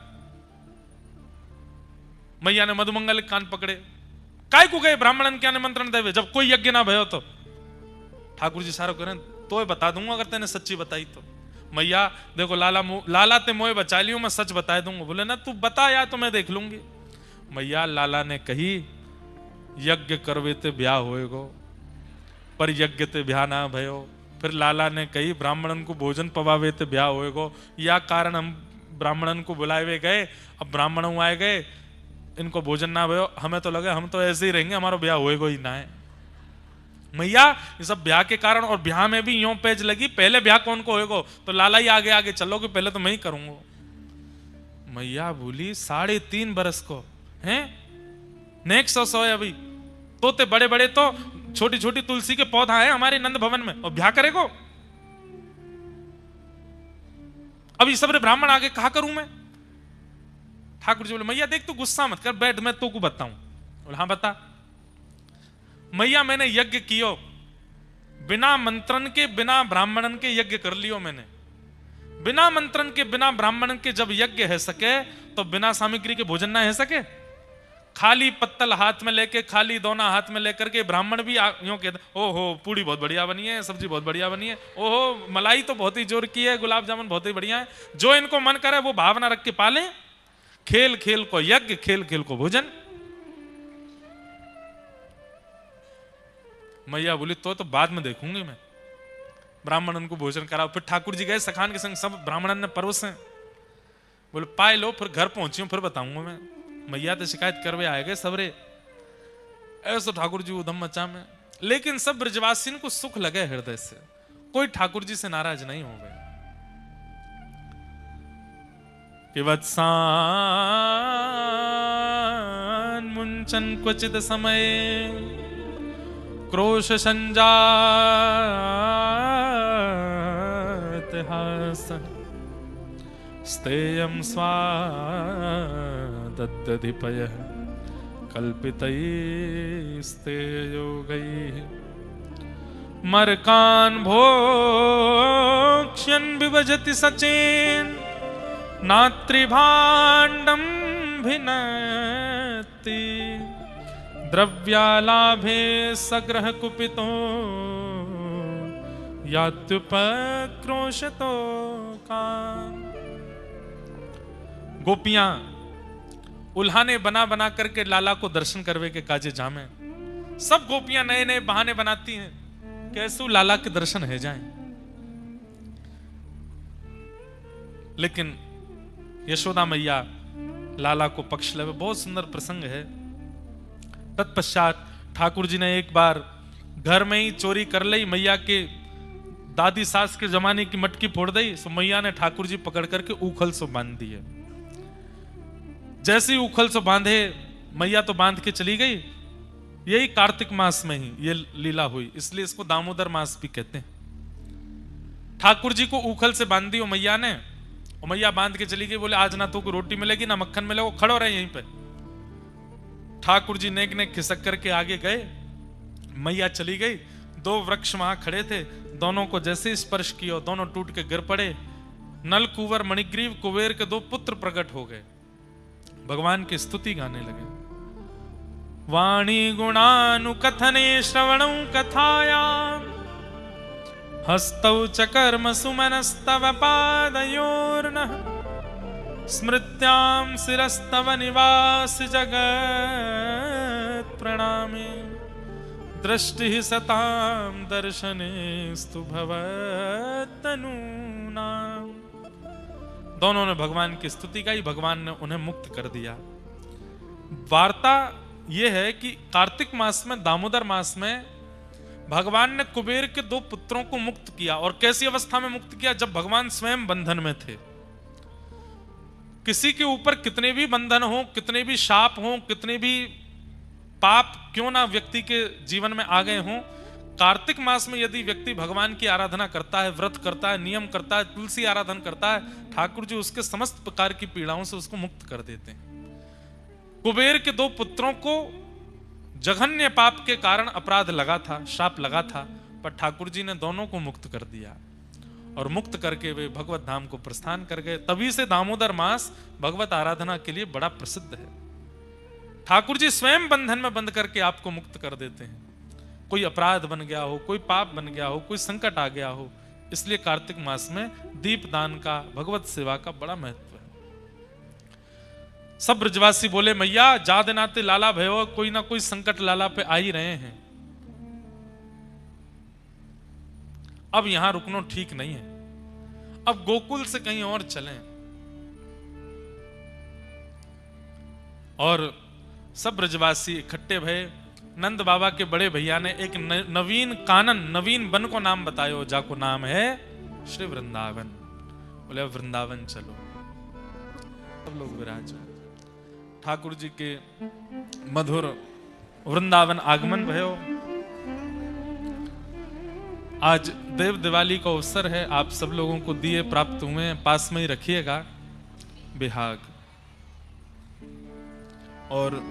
मैया ने मधुमंगल के कान पकड़े, काय को गए ब्राह्मणन क्या निमंत्रण देवे जब कोई यज्ञ ना भयो तो? ठाकुर जी सारो करें तो बता दूंगा अगर तेने सच्ची बताई तो। मैया देखो लाला ते मोए बचा लियो, मैं सच बता दूंगा। बोले ना तू बता या तो मैं देख लूंगी। मैया लाला ने कही, यज्ञ करवे ते ब्याह होएगो, पर यज्ञ ते ब्याह ना भयो। फिर लाला ने कही, ब्राह्मणन को भोजन पवावे ते ब्याह होएगो, या कारण हम ब्राह्मणन को बुलावे गए। अब ब्राह्मण आए गए, इनको भोजन ना भयो, हमें तो लगे हम तो ऐसे ही रहेंगे, हमारा ब्याह होएगा ही ना है। मैया ये सब ब्याह के कारण, और ब्याह में भी यूं पेज लगी, पहले ब्याह कौन को होएगा, तो लाला ही आगे आगे चलोगे, पहले तो मैं ही करूंगा। मैया बोली 3.5 बरस को हैं, नेक्स्ट 100 है अभी, तोते बड़े बड़े तो छोटी छोटी तुलसी के पौधा है हमारे नंद भवन में, और ब्याह करेगो? अभी सब ब्राह्मण आगे कहा करूं मैं? ठाकुर जी बोले मैया देख तू गुस्सा मत कर, बैठ मैं तो को बताऊं। बोले हाँ बता। मैया मैंने यज्ञ कियो, बिना मंत्रन के बिना ब्राह्मणन के यज्ञ कर लियो मैंने। बिना मंत्रन के बिना ब्राह्मणन के जब यज्ञ है सके, तो बिना सामग्री के भोजन ना है सके। खाली पत्तल हाथ में लेके, खाली दोना हाथ में लेकर के ब्राह्मण भी यूं कहते ओहो पूड़ी बहुत बढ़िया बनी है, सब्जी बहुत बढ़िया बनी है, ओहो मलाई तो बहुत ही जोर की है, गुलाब जामुन बहुत ही बढ़िया है। जो इनको मन करे वो भावना रख के पाले। खेल खेल को यज्ञ, खेल खेल को भोजन। मैया बोली तो बाद में देखूंगी मैं। ब्राह्मणन को भोजन कराओ। फिर ठाकुर जी गए सखान के संग, सब ब्राह्मणन ने परोसे। बोले पाए लो, फिर घर पहुंची हूं फिर बताऊंगा मैं। मैया तो शिकायत करवे आए गए सबरे। ऐसा ठाकुर जी उधम मचा में, लेकिन सब ब्रजवासी को सुख लगे हृदय से, कोई ठाकुर जी से नाराज नहीं हो गए। कि वत्सान मुंचन क्वचित समय, क्रोश संजात हास, स्तेयं स्वादद्धिपयः कल्पितैस्ते योगैः, मर्कान् भोक्ष्यन् विभजति सचेन, नात्रिभाण्डं भिनत्ति, द्रव्यालाभे सग्रह कुपितो, यात्युपक्रोशतो कान्। गोपियां उल्हाने बना बना करके लाला को दर्शन करवे के काजे जामे। सब गोपियां नए नए बहाने बनाती हैं, कैसे लाला के दर्शन है जाएं। लेकिन यशोदा मैया लाला को पक्ष ले, बहुत सुंदर प्रसंग है। तत्पश्चात ठाकुर जी ने एक बार घर में ही चोरी कर ली, मैया के दादी सास के जमाने की मटकी फोड़ दी। सो मैया ने ठाकुर जी पकड़ करके उखल से बांध दिए। जैसे ही उखल से बांधे, मैया तो बांध के चली गई। यही कार्तिक मास में ही ये लीला हुई, इसलिए इसको दामोदर मास भी कहते हैं। ठाकुर जी को उखल से बांध दी मैया ने, और मैया बांध के चली गई। बोले आज ना तो कोई रोटी मिलेगी ना मक्खन मिलेगा, खड़ो रहे यहीं पे। ठाकुर जी नेक नेक खिसक करके आगे गए, मैया चली गई। 2 वृक्ष वहां खड़े थे, दोनों को जैसे स्पर्श किया दोनों टूट के गिर पड़े। नल कुंवर मणिग्रीव कुबेर के 2 पुत्र प्रकट हो गए, भगवान की स्तुति गाने लगे। वाणी गुणानुकथने श्रवणं कथायां, हस्तौ च कर्म सुमनस्तव पादयोर्नः, स्मृत्यां शिरस्तव निवास जगत् प्रणामे, दृष्टि सतां दर्शनेस्तु भवत्तनूनां। दोनों ने भगवान की स्तुति गाई, भगवान ने उन्हें मुक्त कर दिया। वार्ता यह है कि कार्तिक मास में, दामोदर मास में भगवान ने कुबेर के 2 पुत्रों को मुक्त किया। और कैसी अवस्था में मुक्त किया? जब भगवान स्वयं बंधन में थे। किसी के ऊपर कितने भी बंधन हो, कितने भी शाप हो, कितने भी पाप क्यों ना व्यक्ति के जीवन में आ गए हों, कार्तिक मास में यदि व्यक्ति भगवान की आराधना करता है, व्रत करता है, नियम करता है, तुलसी आराधना करता है, ठाकुर जी उसके समस्त प्रकार की पीड़ाओं से उसको मुक्त कर देते हैं। कुबेर के 2 पुत्रों को जघन्य पाप के कारण अपराध लगा था, शाप लगा था, पर ठाकुर जी ने दोनों को मुक्त कर दिया। और मुक्त करके वे भगवत धाम को प्रस्थान कर गए। तभी से दामोदर मास भगवत आराधना के लिए बड़ा प्रसिद्ध है। ठाकुर जी स्वयं बंधन में बंद करके आपको मुक्त कर देते हैं। कोई अपराध बन गया हो, कोई पाप बन गया हो, कोई संकट आ गया हो, इसलिए कार्तिक मास में दीपदान का, भगवत सेवा का बड़ा महत्व है। सब ब्रजवासी बोले मैया जाद नाते लाला भयो, कोई ना कोई संकट लाला पे आ ही रहे हैं, अब यहां रुकना ठीक नहीं है, अब गोकुल से कहीं और चलें। और सब ब्रजवासी इकट्ठे भये। नंद बाबा के बड़े भैया ने एक नवीन कानन, नवीन वन को नाम बतायो, जाको नाम है श्री वृंदावन। बोले वृंदावन चलो। सब लोग विराज, ठाकुर जी के मधुर वृंदावन आगमन भयो। आज देव दिवाली का अवसर है, आप सब लोगों को दिए प्राप्त हुए, पास में ही रखिएगा बिहाग। और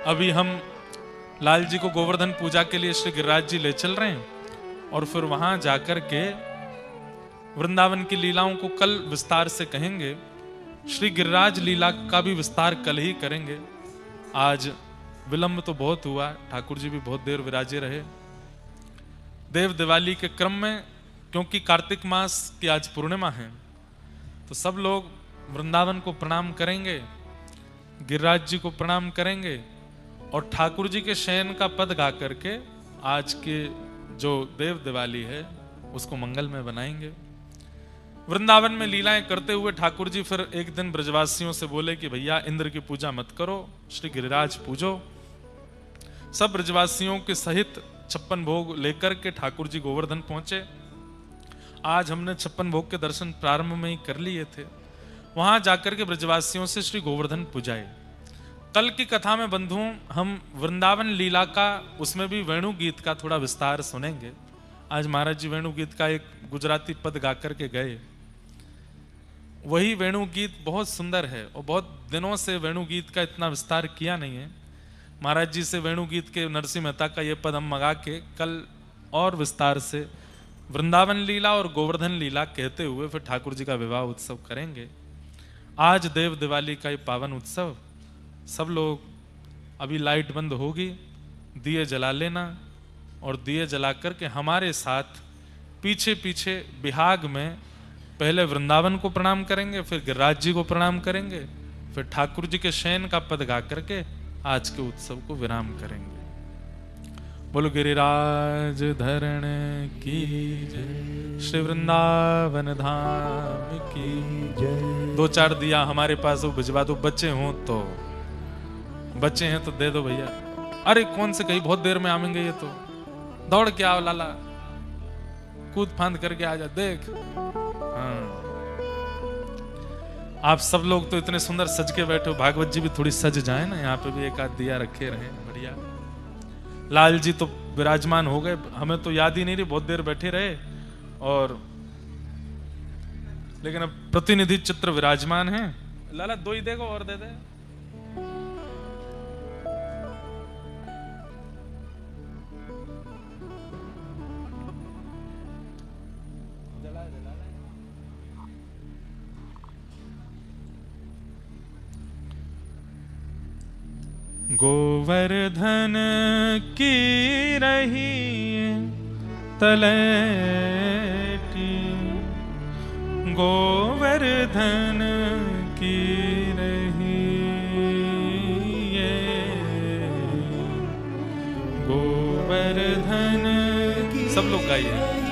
अभी हम लाल जी को गोवर्धन पूजा के लिए श्री गिरिराज जी ले चल रहे हैं, और फिर वहां जाकर के वृंदावन की लीलाओं को कल विस्तार से कहेंगे। श्री गिरिराज लीला का भी विस्तार कल ही करेंगे। आज विलंब तो बहुत हुआ, ठाकुर जी भी बहुत देर विराजे रहे। देव दिवाली के क्रम में, क्योंकि कार्तिक मास की आज पूर्णिमा है, तो सब लोग वृंदावन को प्रणाम करेंगे, गिरिराज जी को प्रणाम करेंगे, और ठाकुर जी के शयन का पद गा करके आज के जो देव दिवाली है उसको मंगल में बनाएंगे। वृंदावन में लीलाएं करते हुए ठाकुर जी फिर एक दिन ब्रजवासियों से बोले कि भैया इंद्र की पूजा मत करो, श्री गिरिराज पूजो। सब ब्रजवासियों के सहित 56 भोग लेकर के ठाकुर जी गोवर्धन पहुंचे। आज हमने 56 भोग के दर्शन प्रारंभ में ही कर लिए थे। वहां जाकर के ब्रजवासियों से श्री गोवर्धन पूजाए। कल की कथा में बंधुओं हम वृंदावन लीला का, उसमें भी वेणु गीत का थोड़ा विस्तार सुनेंगे। आज महाराज जी वेणु गीत का एक गुजराती पद गा करके गए। वही वेणु गीत बहुत सुंदर है, और बहुत दिनों से वेणु गीत का इतना विस्तार किया नहीं है। महाराज जी से वेणु गीत के नरसिंह मेहता का ये पद हम मंगा के कल और विस्तार से वृंदावन लीला और गोवर्धन लीला कहते हुए फिर ठाकुर जी का विवाह उत्सव करेंगे। आज देव दिवाली का ये पावन उत्सव, सब लोग अभी लाइट बंद होगी, दिए जला लेना, और दिए जला करके हमारे साथ पीछे पीछे बिहाग में पहले वृंदावन को प्रणाम करेंगे, फिर गिरिराज जी को प्रणाम करेंगे, फिर ठाकुर जी के शयन का पद गा करके आज के उत्सव को विराम करेंगे। बोलो गिरिराज धरण की जय, श्री वृंदावन धाम की जय। 2-4 दिया हमारे पास वो भिजवा दो, बच्चे हों तो, बच्चे हैं तो दे दो भैया। अरे कौन से, कहीं बहुत देर में आवेंगे ये तो, दौड़ के आओ लाला, कूद फांद करके आ जा, देख। हाँ, आप सब लोग तो इतने सुंदर सज के बैठे हो, भागवत जी भी थोड़ी सज जाए ना, यहाँ पे भी एक आध दिया रखे रहे बढ़िया। लाल जी तो विराजमान हो गए, हमें तो याद ही नहीं रही, बहुत देर बैठे रहे, और लेकिन अब प्रतिनिधि चित्र विराजमान है। लाला 2 ही देखो और दे दे। गोवर्धन की रही तलैटी, गोवर्धन की रही गोवर्धन की, सब लोग गाइए।